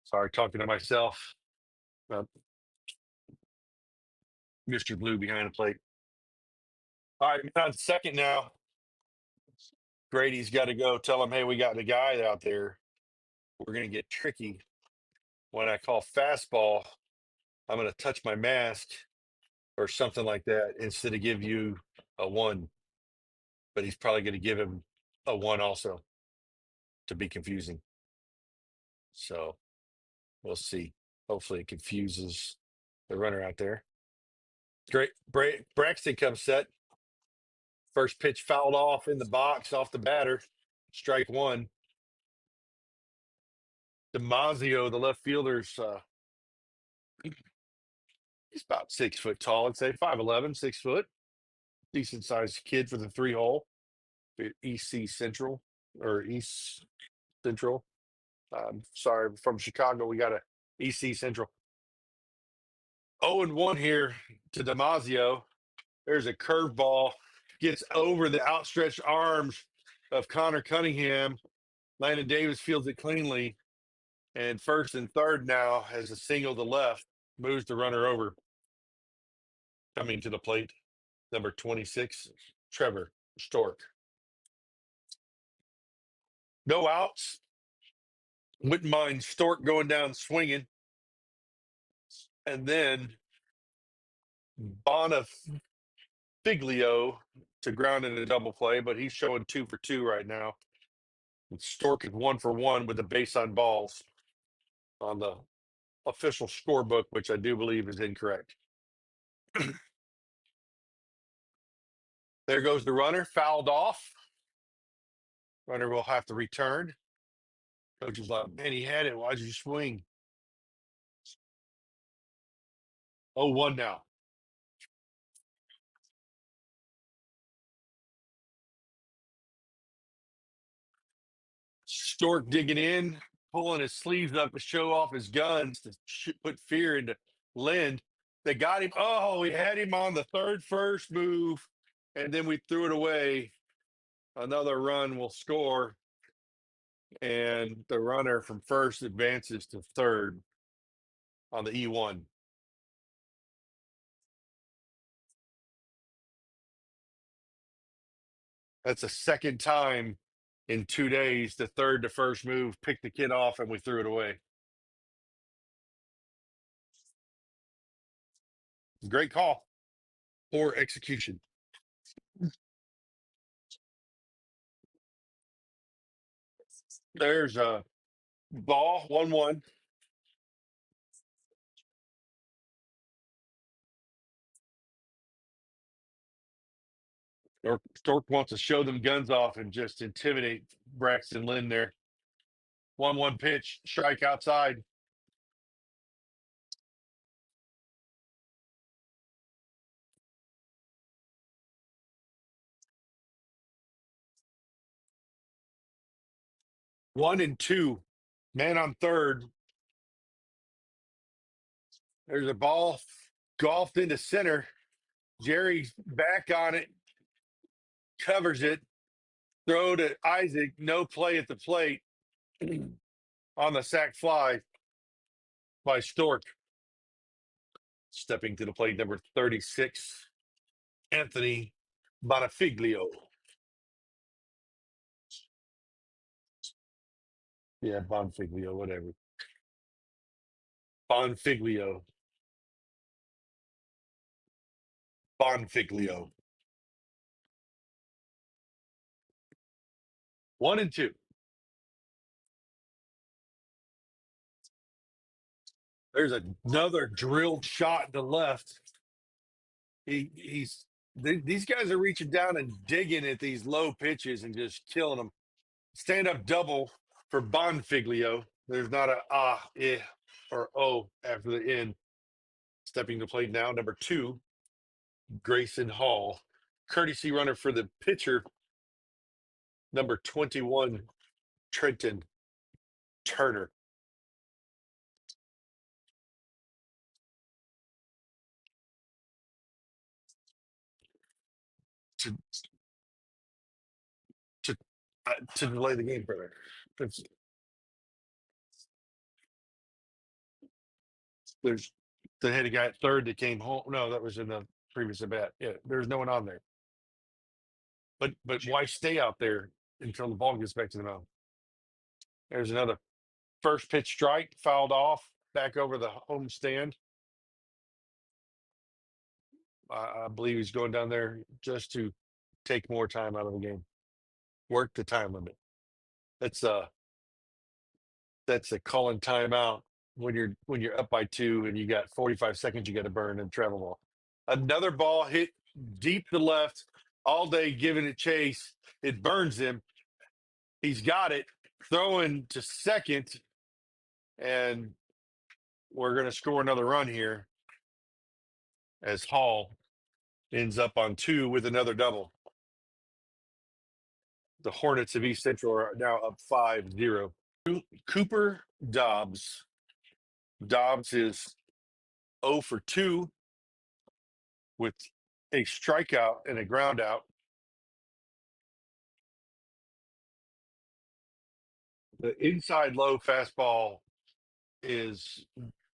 Sorry, talking to myself about Mr. Blue behind the plate. All right, on second now. Grady's got to go tell him, hey, we got the guy out there. We're going to get tricky. When I call fastball, I'm going to touch my mask or something like that instead of give you a 1. But he's probably going to give him a 1 also to be confusing. So we'll see. Hopefully it confuses the runner out there. Great. Braxton comes set. First pitch fouled off in the box off the batter. Strike 1. Damasio, the left fielder's he's about 6 foot tall, I'd say 5'11", 6 foot. Decent sized kid for the 3-hole. EC Central or East Central. Sorry, from Chicago. We got a EC Central. 0-1 here to Damasio. There's a curveball. Gets over the outstretched arms of Connor Cunningham. Landon Davis fields it cleanly. And first and third now has a single to left. Moves the runner over. Coming to the plate, number 26, Trevor Stork. No outs. Wouldn't mind Stork going down swinging. And then Bonifiglio to ground in a double play, but he's showing 2 for 2 right now. And Stork is 1 for 1 with a base on balls on the official scorebook, which I do believe is incorrect. There goes the runner, fouled off. Runner will have to return. Coach is like, man, he had it. Why'd you swing? 0-1 now. Stork digging in, pulling his sleeves up to show off his guns to put fear into Lind. They got him. Oh, we had him on the first move, and then we threw it away. Another run will score, and the runner from first advances to third on the E1. That's the second time in 2 days the third to first move picked the kid off, and we threw it away. Great call. Poor execution. There's a ball, 1-1. Stork wants to show them guns off and just intimidate Braxton Lynn there. 1-1 pitch, strike outside. One and two. Man on third. There's a ball golfed into center. Jerry's back on it, covers it. Throw to Isaac, no play at the plate. on the sack fly by Stork. Stepping to the plate, number 36, Anthony Bonafiglio. Yeah, Bonfiglio, whatever. Bonfiglio. Bonfiglio. 1-2. There's another drilled shot to left. These guys are reaching down and digging at these low pitches and just killing them. Stand up double for Bonfiglio. There's not a or oh after the end. Stepping to plate now, number 2, Grayson Hall. Courtesy runner for the pitcher, number 21, Trenton Turner. To to delay the game further. There's they had a guy at third that came home. No, that was in the previous at bat. Yeah, there's no one on there. But why stay out there until the ball gets back to the mound? There's another first pitch strike, fouled off, back over the home stand. I believe he's going down there just to take more time out of the game, work the time limit. That's a calling timeout when you're up by 2 and you got 45 seconds you got to burn and travel ball. Another ball hit deep to left, all day giving it chase. It burns him. He's got it, throwing to second, and we're going to score another run here as Hall ends up on 2 with another double. The Hornets of East Central are now up 5-0. Cooper Dobbs. Dobbs is 0 for 2 with a strikeout and a ground out. The inside low fastball is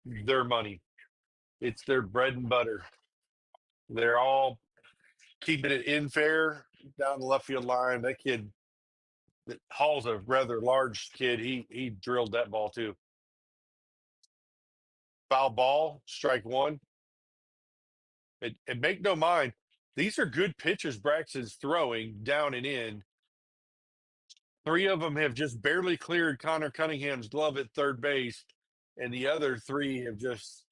their money. It's their bread and butter. They're all keeping it in fair down the left field line. That kid, Hall's a rather large kid. He drilled that ball too. Foul ball, strike 1. And make no mind, these are good pitches Braxton's throwing down and in. 3 of them have just barely cleared Connor Cunningham's glove at third base, and the other 3 have just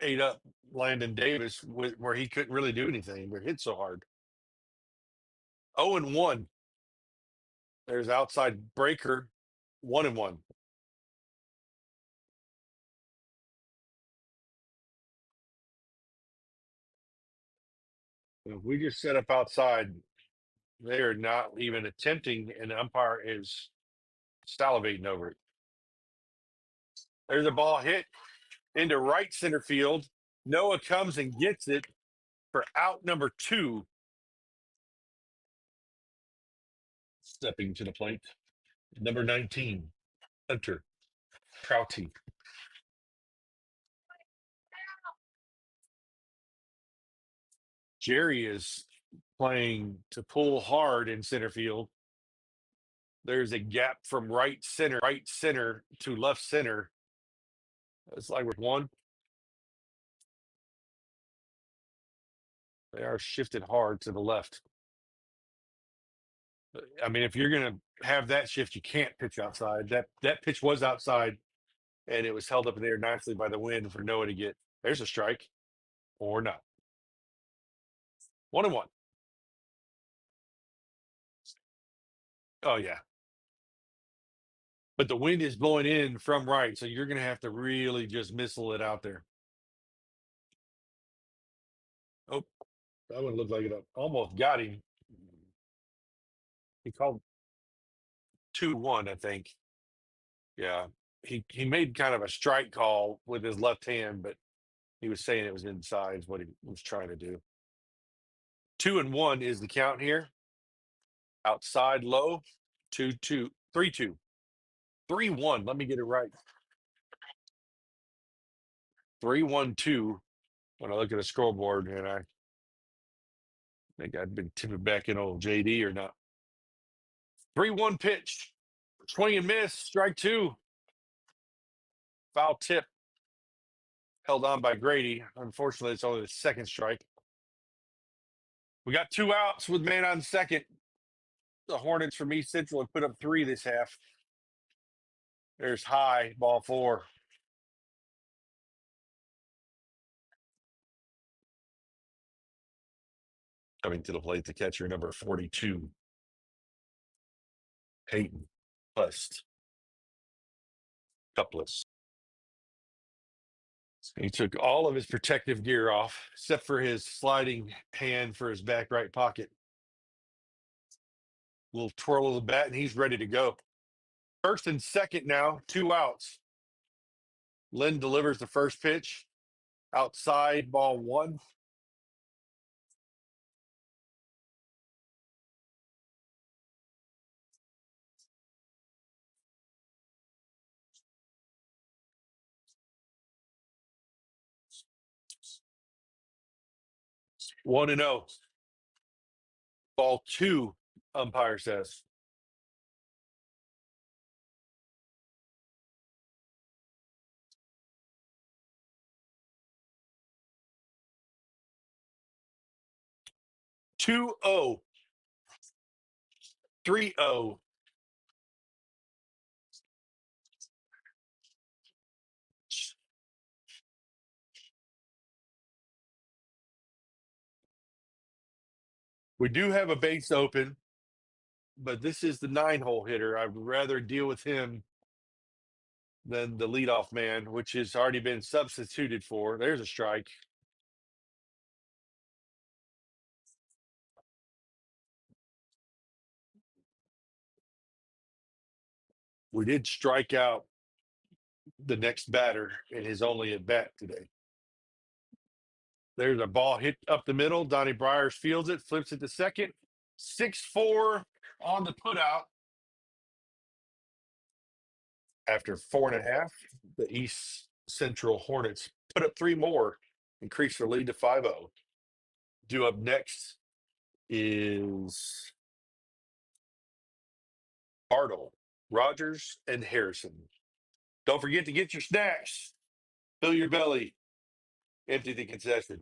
ate up Landon Davis where he couldn't really do anything. They're hit so hard. 0-1. There's outside breaker, 1-1. If we just set up outside, they are not even attempting, and the umpire is salivating over it. There's a ball hit into right center field. Noah comes and gets it for out number 2. Stepping to the plate, number 19, Hunter Prouty. Jerry is playing to pull hard in center field. There's a gap from right center to left center. It's like with 1. They are shifted hard to the left. I mean, if you're going to have that shift, you can't pitch outside. That pitch was outside, and it was held up in the air nicely by the wind for Noah to get. There's a strike, or not. 1-1. Oh yeah, but the wind is blowing in from right, so you're going to have to really just missile it out there. Oh, that one looked like it almost got him. He called 2-1, I think. Yeah, he made kind of a strike call with his left hand, but he was saying it was inside is what he was trying to do. 2-1 is the count here. Outside low, 2-2, 3-2. 3-1. Let me get it right. 3-1-2 when I look at the scoreboard, and I think I'd been tipping back in old JD or not. 3-1 pitch. Swing and miss. Strike two. Foul tip. Held on by Grady. Unfortunately, it's only the second strike. We got 2 outs with man on second. The Hornets from East Central have put up 3 this half. There's high, ball 4. Coming to the plate, the catcher, number 42, Peyton Hust. Cupless. He took all of his protective gear off, except for his sliding hand for his back right pocket. Little twirl of the bat, and he's ready to go. First and second now, 2 outs. Lynn delivers the first pitch. Outside, ball 1. One and 0. Ball 2, umpire says. Two 0. 3-0. We do have a base open, but this is the 9-hole hitter. I'd rather deal with him than the leadoff man, which has already been substituted for. There's a strike. We did strike out the next batter in his only at bat today. There's a ball hit up the middle. Donnie Bryers fields it, flips it to second. 6-4 on the putout. After 4.5, the East Central Hornets put up 3 more, increase their lead to 5-0. Due up next is Bartle, Rogers, and Harrison. Don't forget to get your snacks. Fill your belly. Empty the concession.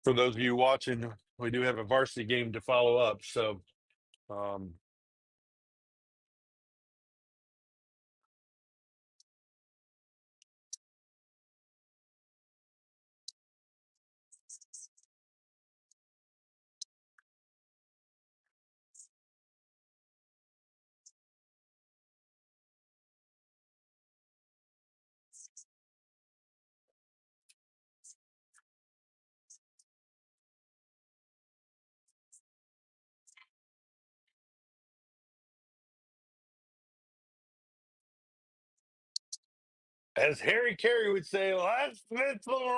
For those of you watching, we do have a varsity game to follow up. So, as Harry Carey would say, let's the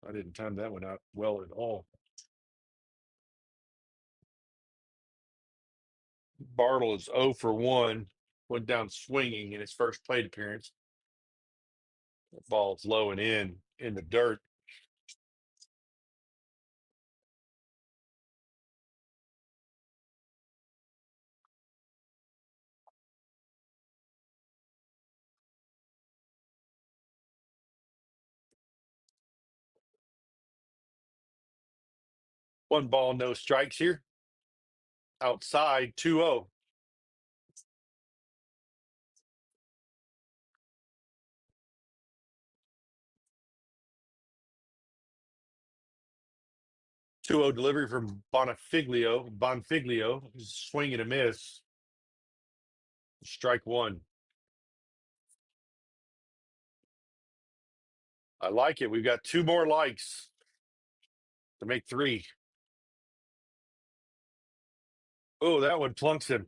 I didn't time that one out well at all. Bartle is 0 for 1. went down swinging in his first plate appearance. The ball's low and in the dirt. One ball, no strikes here. Outside, 2-0. 2-0 delivery from Bonfiglio. Swing and a miss. Strike one. I like it. We've got two more likes to make three. Oh, that one plunks him.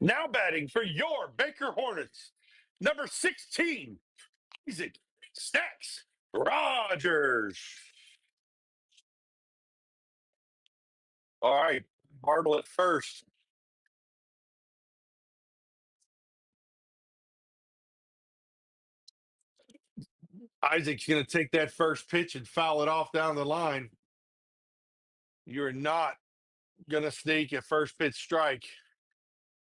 Now batting for your Baker Hornets, number 16, Isaac Stacks Rogers. All right, Bartle at first. Isaac's going to take that first pitch and foul it off down the line. You're not going to sneak a first pitch strike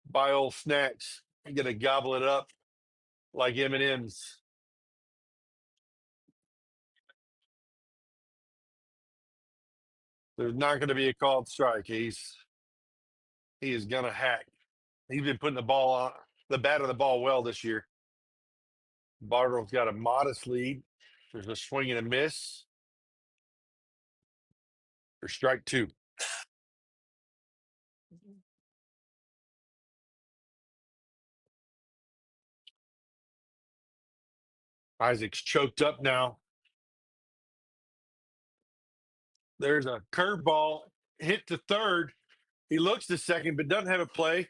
by old Snacks. You're going to gobble it up like M&M's. There's not going to be a called strike. He is going to hack. He's been putting the ball on the bat of the ball well this year. Bartle's got a modest lead. There's a swing and a miss for strike two. Isaac's choked up now. There's a curveball hit to third. He looks to second, but doesn't have a play.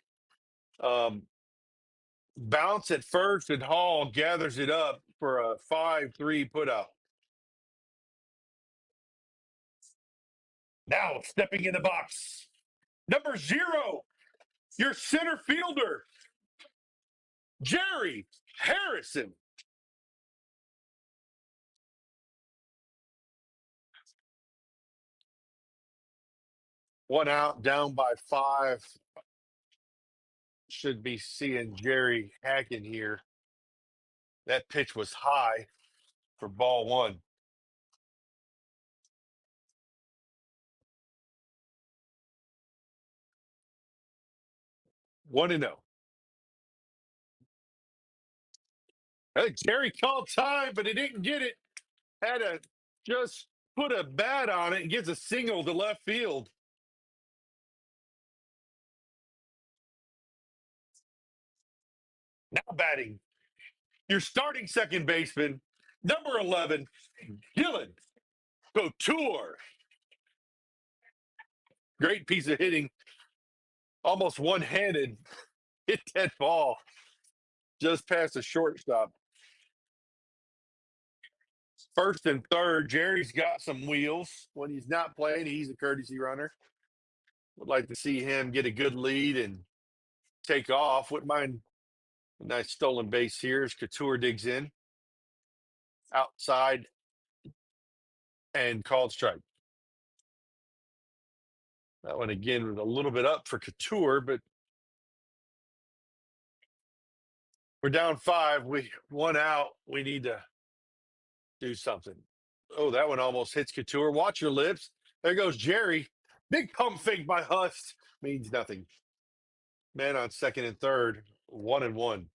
Bounce at first, and Hall gathers it up for a 5-3 putout. Now stepping in the box, number 0, your center fielder, Jerry Harrison. One out, down by 5. Should be seeing Jerry hacking here. That pitch was high for ball one. One and zero. I think Jerry called time, but he didn't get it. Had to just put a bat on it and gets a single to left field. Now batting, your starting second baseman, number 11, Dylan Couture. Great piece of hitting. Almost one-handed. Hit that ball just past the shortstop. First and third, Jerry's got some wheels. When he's not playing, he's a courtesy runner. Would like to see him get a good lead and take off. Wouldn't mind a nice stolen base here as Couture digs in. Outside and called strike. That one again was a little bit up for Couture, but we're down 5. We one out. We need to do something. Oh, that one almost hits Couture. Watch your lips. There goes Jerry. Big pump fake by Hust. Means nothing. Man on second and third. 1-1.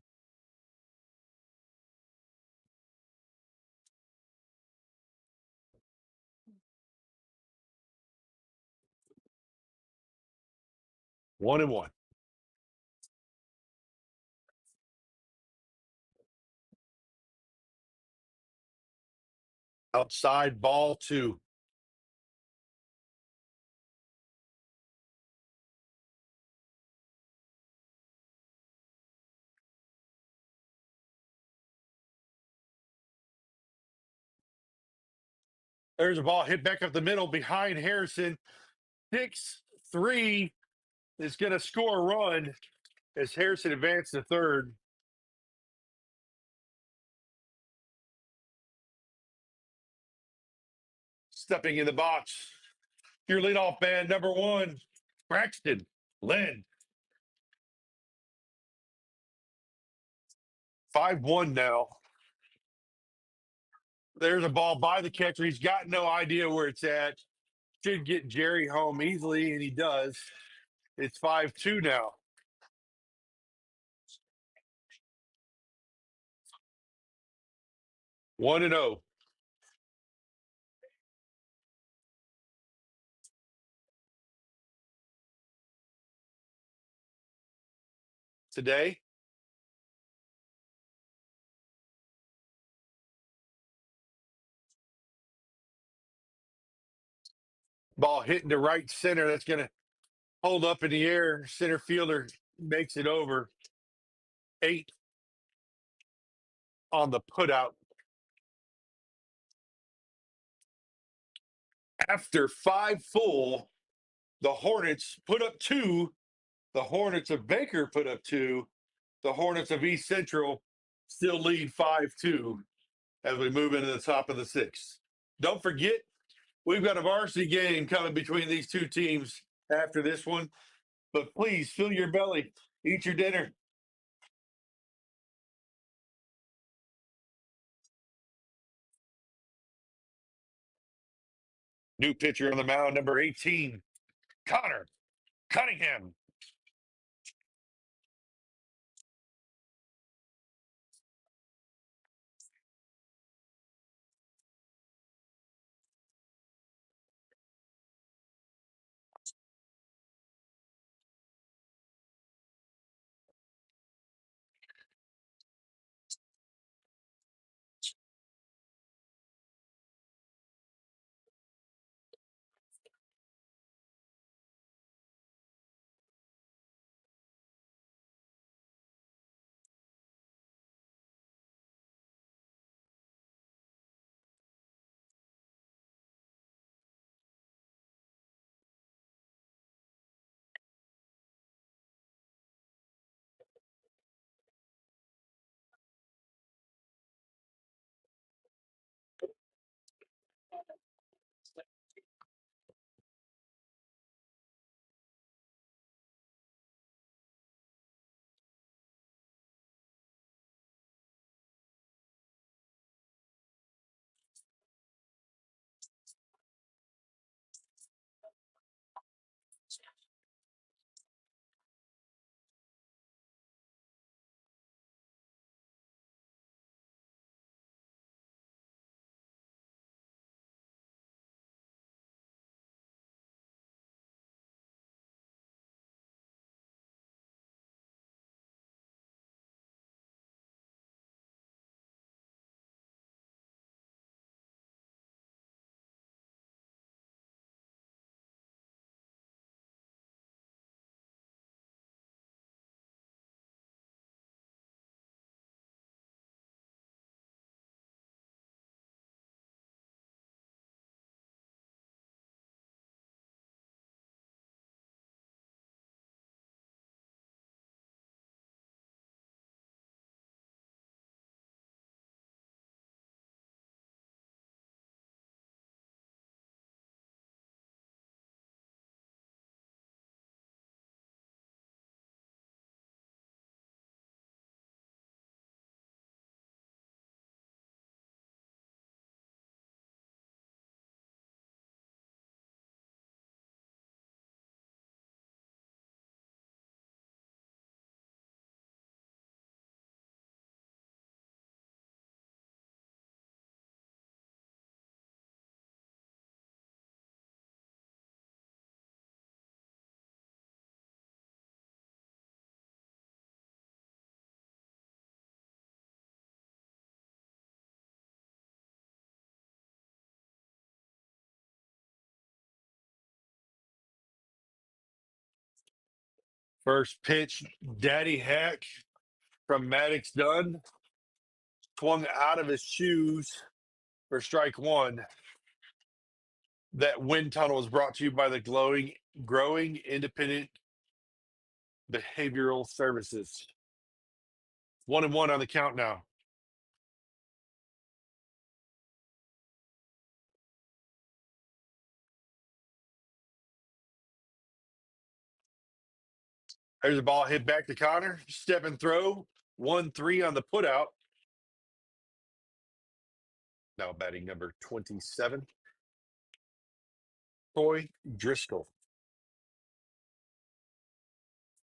One and one. Outside ball 2. There's a ball hit back up the middle behind Harrison. 6-3 is going to score a run as Harrison advanced to third. Stepping in the box, your leadoff man, number 1, Braxton Lynn. 5-1 now. There's a ball by the catcher. He's got no idea where it's at. Should get Jerry home easily, and he does. It's 5-2 now. One and 0. Today. Ball hitting to right center. That's going to hold up in the air. Center fielder makes it over. 8 on the putout. After 5 full, the Hornets put up 2. The Hornets of Baker put up 2. The Hornets of East Central still lead 5-2 as we move into the top of the 6th. Don't forget, we've got a varsity game coming between these two teams after this one. But please fill your belly, eat your dinner. New pitcher on the mound, number 18, Connor Cunningham. First pitch, Daddy Hack from Maddox Dunn. Swung out of his shoes for strike 1. That wind tunnel is brought to you by the growing independent behavioral services. 1-1 on the count now. There's a ball hit back to Connor. Step and throw. 1-3 on the putout. Now batting number 27. Troy Driscoll.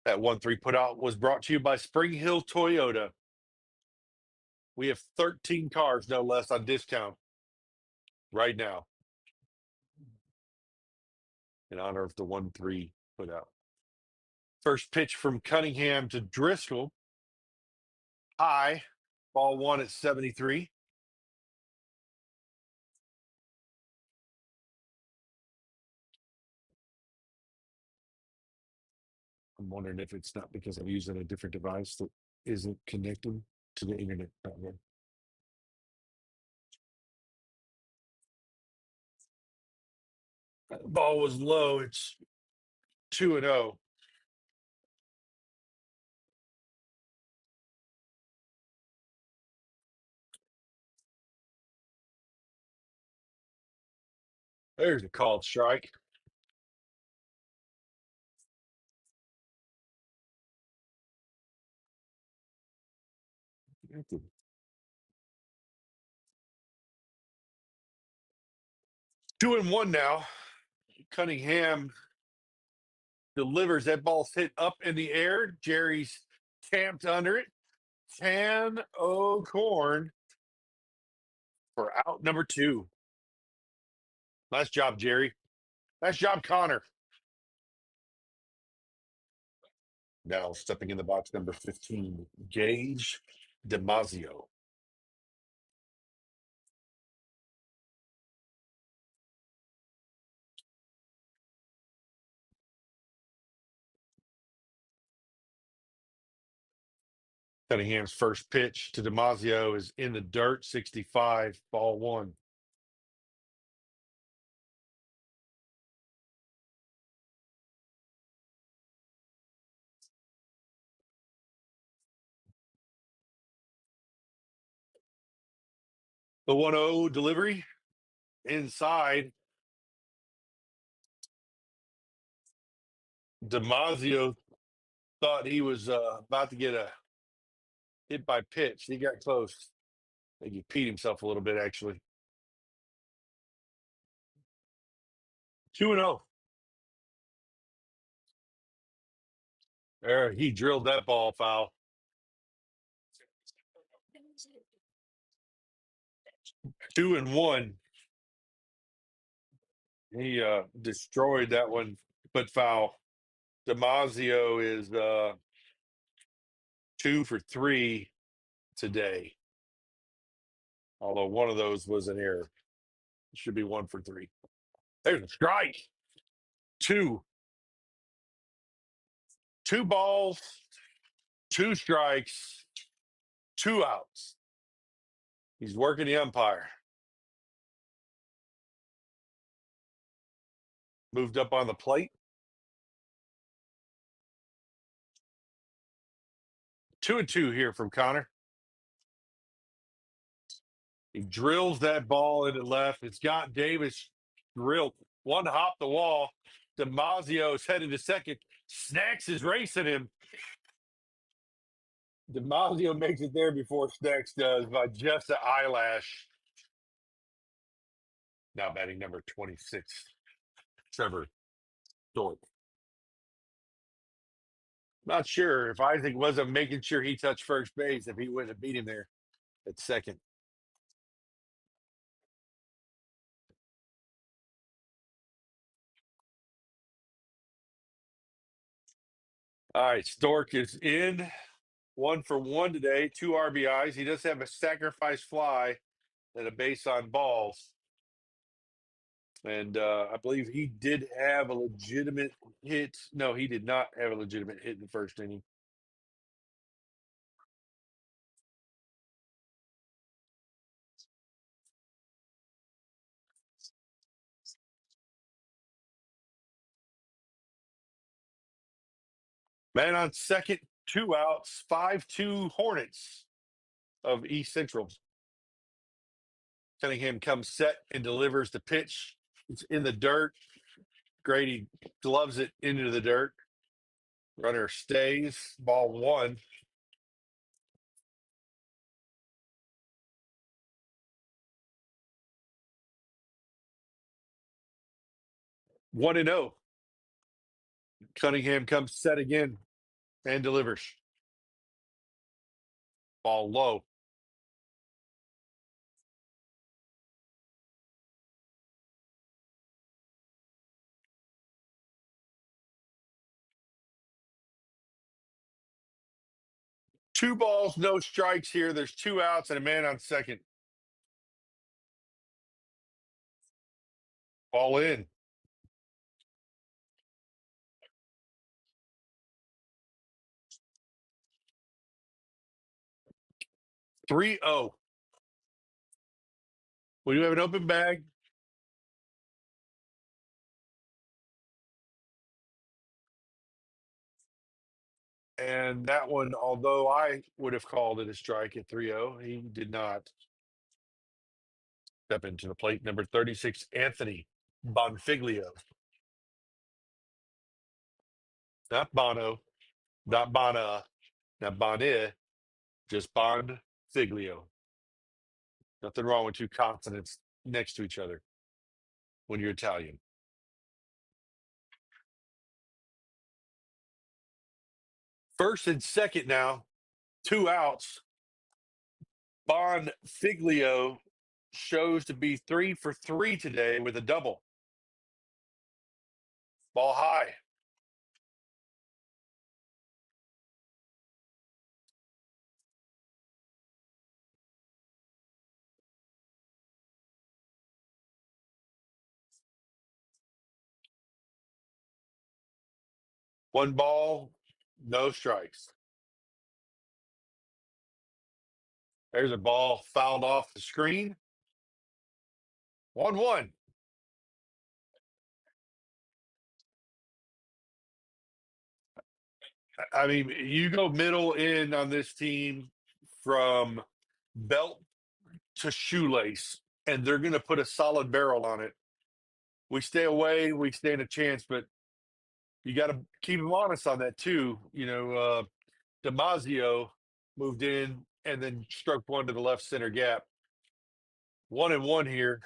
That 1-3 putout was brought to you by Spring Hill Toyota. We have 13 cars, no less, on discount right now in honor of the 1-3 putout. First pitch from Cunningham to Driscoll. High. Ball one at 73. I'm wondering if it's not because I'm using a different device that isn't connected to the internet. Ball was low. It's 2-0. There's a called strike. Two and one now. Cunningham delivers. That ball's hit up in the air. Jerry's camped under it. 10-0 corn for out number 2. Nice job, Jerry. Nice job, Connor. Now stepping in the box, number 15, Gage DiMaggio. Cunningham's first pitch to DiMaggio is in the dirt, 65, ball one. The 1-0 delivery inside. DiMaggio thought he was about to get a hit by pitch. He got close. I think he peed himself a little bit, actually. 2-0. There, he drilled that ball foul. 2-1. He destroyed that one, but foul. DiMaggio is 2 for 3 today. Although one of those was an error. It should be 1 for 3. There's a strike. 2. 2 balls, 2 strikes, 2 outs. He's working the umpire. Moved up on the plate. 2-2 here from Connor. He drills that ball into left. It's got Davis drilled. One hop the wall. DiMaggio is headed to second. Snacks is racing him. DiMaggio makes it there before Snacks does by just an eyelash. Now batting number 26, Trevor Thorpe. Not sure if Isaac wasn't making sure he touched first base, if he wouldn't have beat him there at second. All right, Stork is in 1 for 1 today, 2 RBIs. He does have a sacrifice fly and a base on balls. And I believe he did have a legitimate hit. No, he did not have a legitimate hit in the first inning. Man on second, 2 outs, 5-2 Hornets of East Central. Cunningham comes set and delivers the pitch. It's in the dirt. Grady gloves it into the dirt. Runner stays. Ball one. One and 0. Cunningham comes set again and delivers. Ball low. Two balls, no strikes here. There's 2 outs and a man on second. Ball in. 3-0. We do have an open bag. And that one, although I would have called it a strike at 3-0, he did not step into the plate. Number 36, Anthony Bonfiglio. Not Bono, not Bona, not Bonnet, just Bonfiglio. Nothing wrong with two consonants next to each other when you're Italian. First and second now, 2 outs. Bonfiglio shows to be 3 for 3 today with a double. Ball high. One ball, no strikes. There's a ball fouled off the screen. 1-1. I mean, you go middle in on this team from belt to shoelace, and they're going to put a solid barrel on it. We stay away, we stand a chance, but you got to keep them honest on that too. You know, Damasio moved in and then struck one to the left center gap. 1-1 here.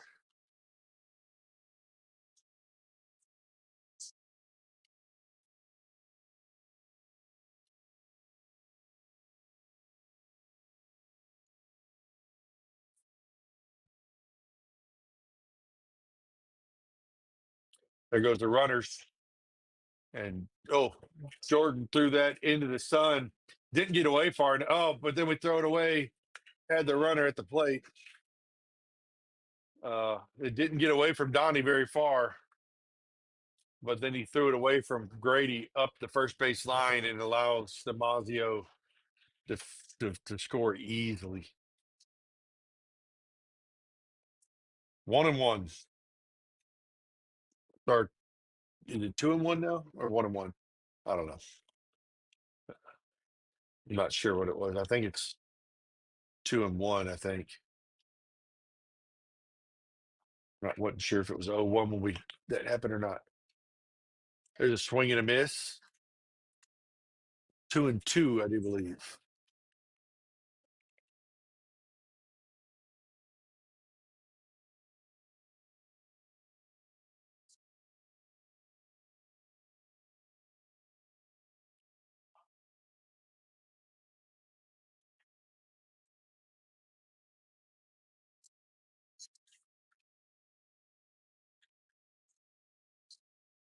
There goes the runners. And Jordan threw that into the sun. Didn't get away far. But then we throw it away. Had the runner at the plate. It didn't get away from Donnie very far. But then he threw it away from Grady up the first base line and allows Damasio to score easily. 1-1. Or is it 2-1 now or 1-1? I don't know. I'm not sure what it was. I think it's 2-1. I think. I wasn't sure if it was 0-1 when that happened or not. There's a swing and a miss. 2-2, I do believe.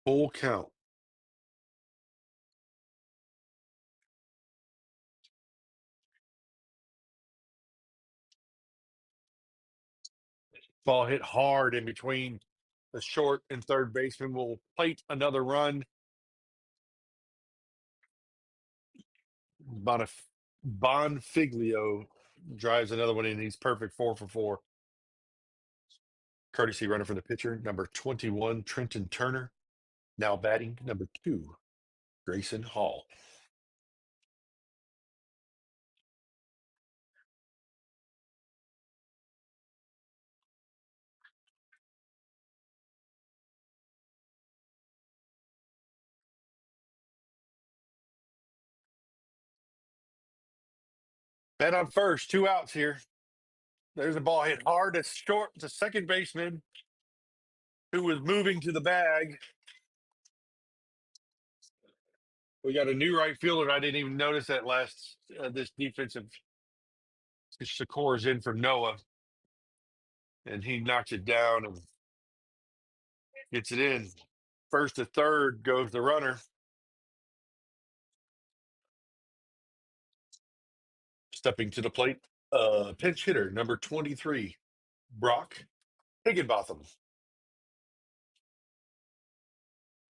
Full count. Ball hit hard in between the short and third baseman. Will plate another run. Bonfiglio drives another one in. He's perfect 4 for 4. Courtesy runner for the pitcher, number 21, Trenton Turner. Now batting, number 2, Grayson Hall. Bet on first, 2 outs here. There's a ball hit hard. It's short. It's a second baseman who was moving to the bag. We got a new right fielder. I didn't even notice that last this defensive. Shakur's in for Noah, and he knocks it down and gets it in. First to third goes the runner. Stepping to the plate, pinch hitter number 23, Brock Higginbotham.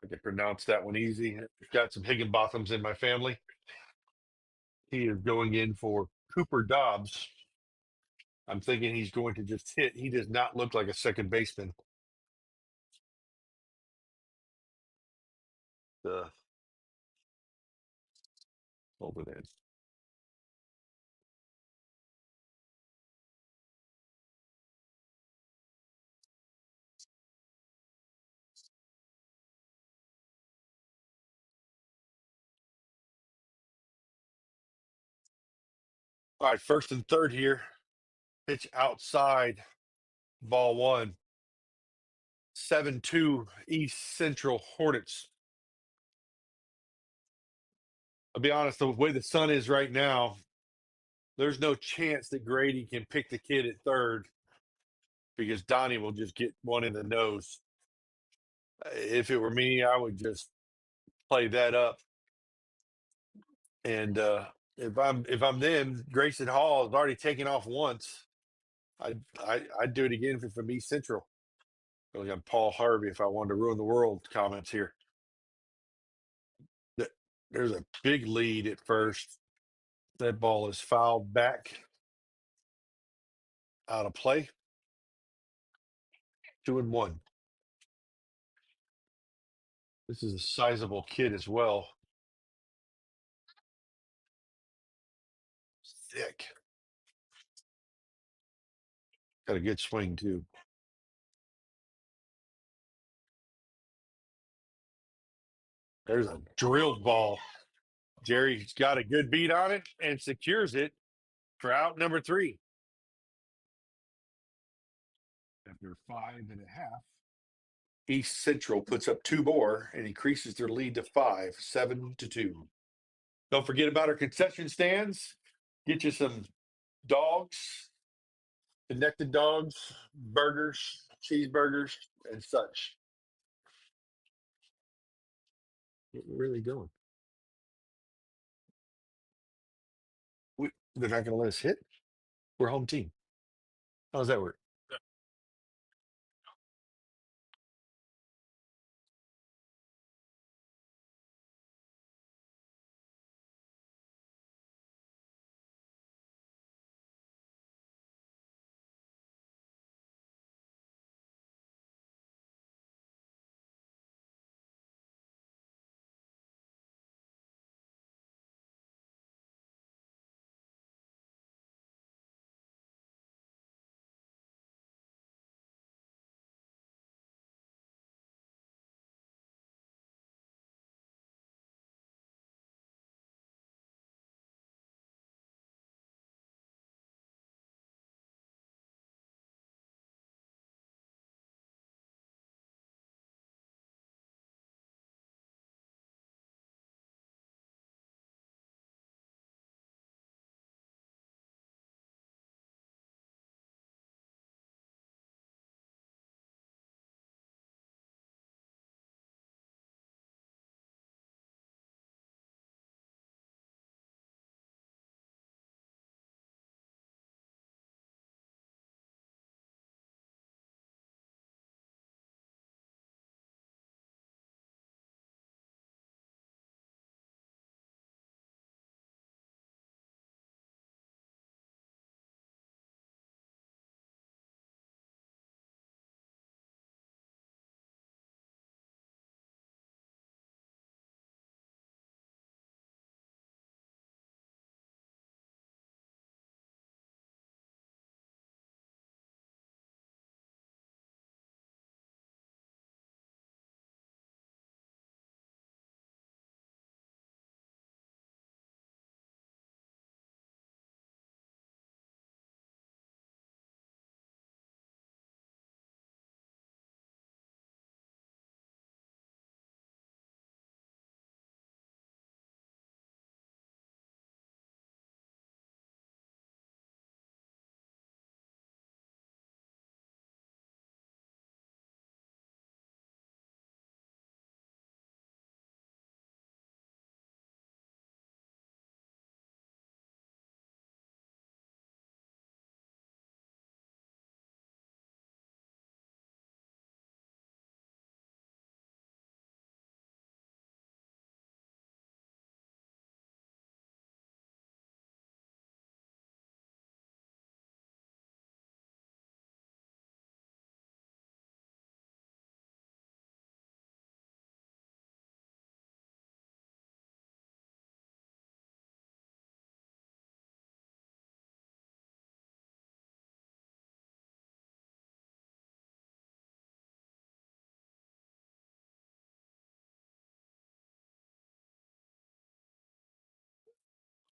I can pronounce that one easy. Got some Higginbothams in my family. He is going in for Cooper Dobbs. I'm thinking he's going to just hit. He does not look like a second baseman. Over there. All right, first and third here. Pitch outside, ball one. 7-2 East Central Hornets. I'll be honest, the way the sun is right now, there's no chance that Grady can pick the kid at third because Donnie will just get one in the nose. If it were me, I would just play that up. And if I'm them, Grayson Hall has already taken off once. I'd do it again from East Central. I feel like I'm Paul Harvey if I wanted to ruin the world comments here. There's a big lead at first. That ball is fouled back out of play. 2-1. This is a sizable kid as well. Thick. Got a good swing too. There's a drilled ball. Jerry's got a good beat on it and secures it for out number 3. After 5.5, East Central puts up 2 more and increases their lead to 5, 7-2. Don't forget about our concession stands. Get you some dogs, connected dogs, burgers, cheeseburgers, and such. What we're really going. They're not going to let us hit. We're home team. How does that work?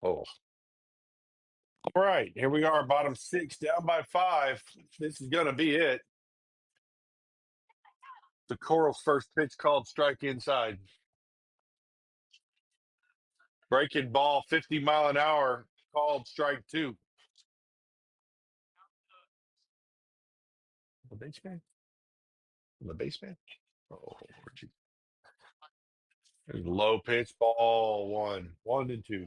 Oh. All right, here we are, bottom six, down by 5. This is going to be it. The Coral's first pitch called strike inside. Breaking ball, 50 mile an hour, called strike 2. The baseman? The baseman? Oh, low pitch, ball 1. 1 and 2.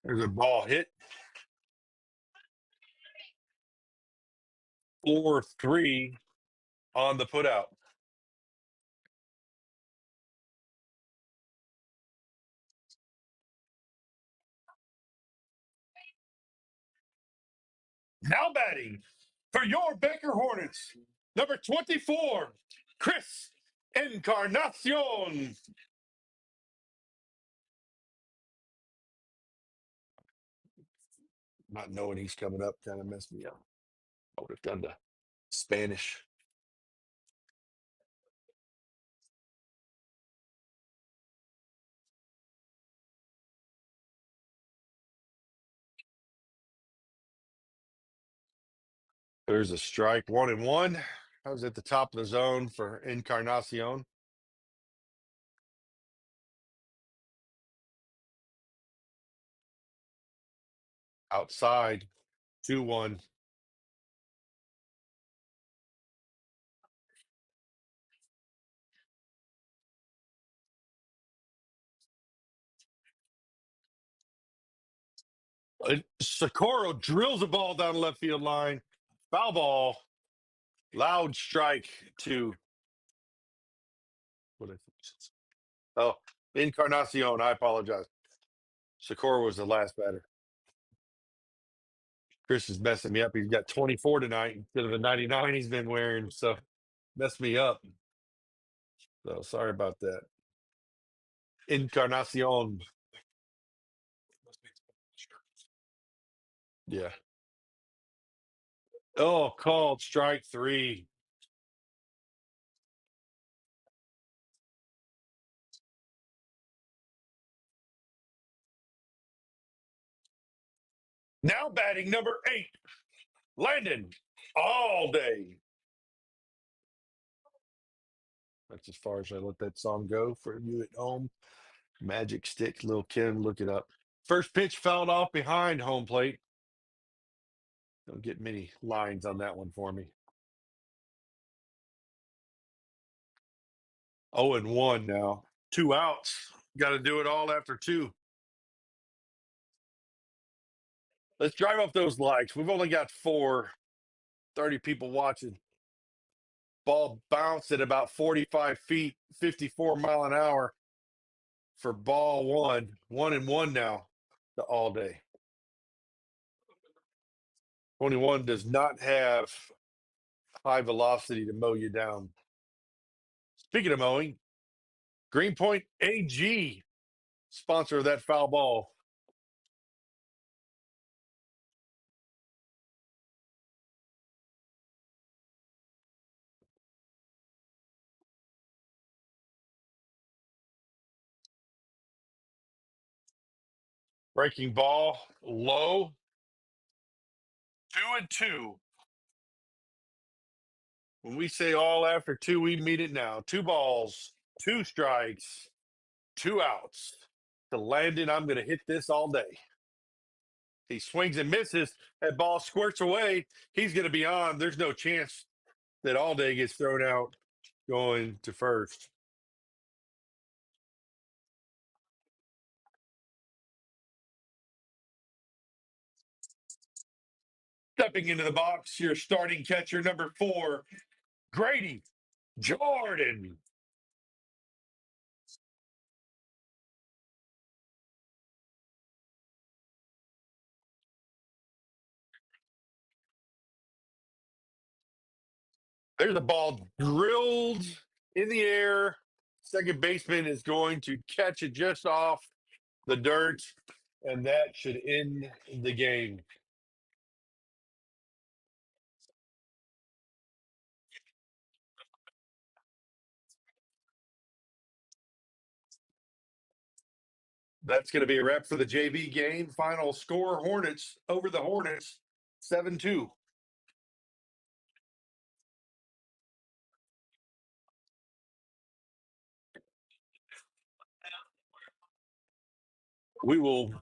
There's a ball hit. 4-3 on the putout. Now batting for your Baker Hornets, number 24, Chris Encarnacion. Not knowing he's coming up kind of messed me up. I would have done the Spanish. There's a strike, 1-1. I was at the top of the zone for Encarnacion. Outside, 2-1. Socorro drills a ball down the left field line. Foul ball. Loud strike to what I think. Oh, Encarnacion. I apologize. Socorro was the last batter. Chris is messing me up. He's got 24 tonight instead of the 99 he's been wearing. So messed me up. So sorry about that. Encarnacion. Yeah. Oh, called strike 3. Now batting number 8, Landon all day. That's as far as I let that song go for you at home. Magic Stick, Lil Kim, look it up. First pitch fouled off behind home plate. Don't get many lines on that one for me. 0-1 now. 2 outs. Got to do it all after 2. Let's drive up those likes. We've only got 4. 30 people watching. Ball bounced at about 45 feet, 54 mile an hour for ball 1. 1-1 now to all day. 21 does not have high velocity to mow you down. Speaking of mowing, Greenpoint AG, sponsor of that foul ball. Breaking ball, low. 2-2. When we say all after 2, we mean it now. 2 balls, 2 strikes, 2 outs. To Landon, I'm going to hit this all day. He swings and misses. That ball squirts away. He's going to be on. There's no chance that all day gets thrown out going to first. Stepping into the box, your starting catcher, number 4, Grady Jordan. There's a ball drilled in the air. Second baseman is going to catch it just off the dirt, and that should end the game. That's going to be a wrap for the JV game. Final score: Hornets over the Hornets, 7-2. We will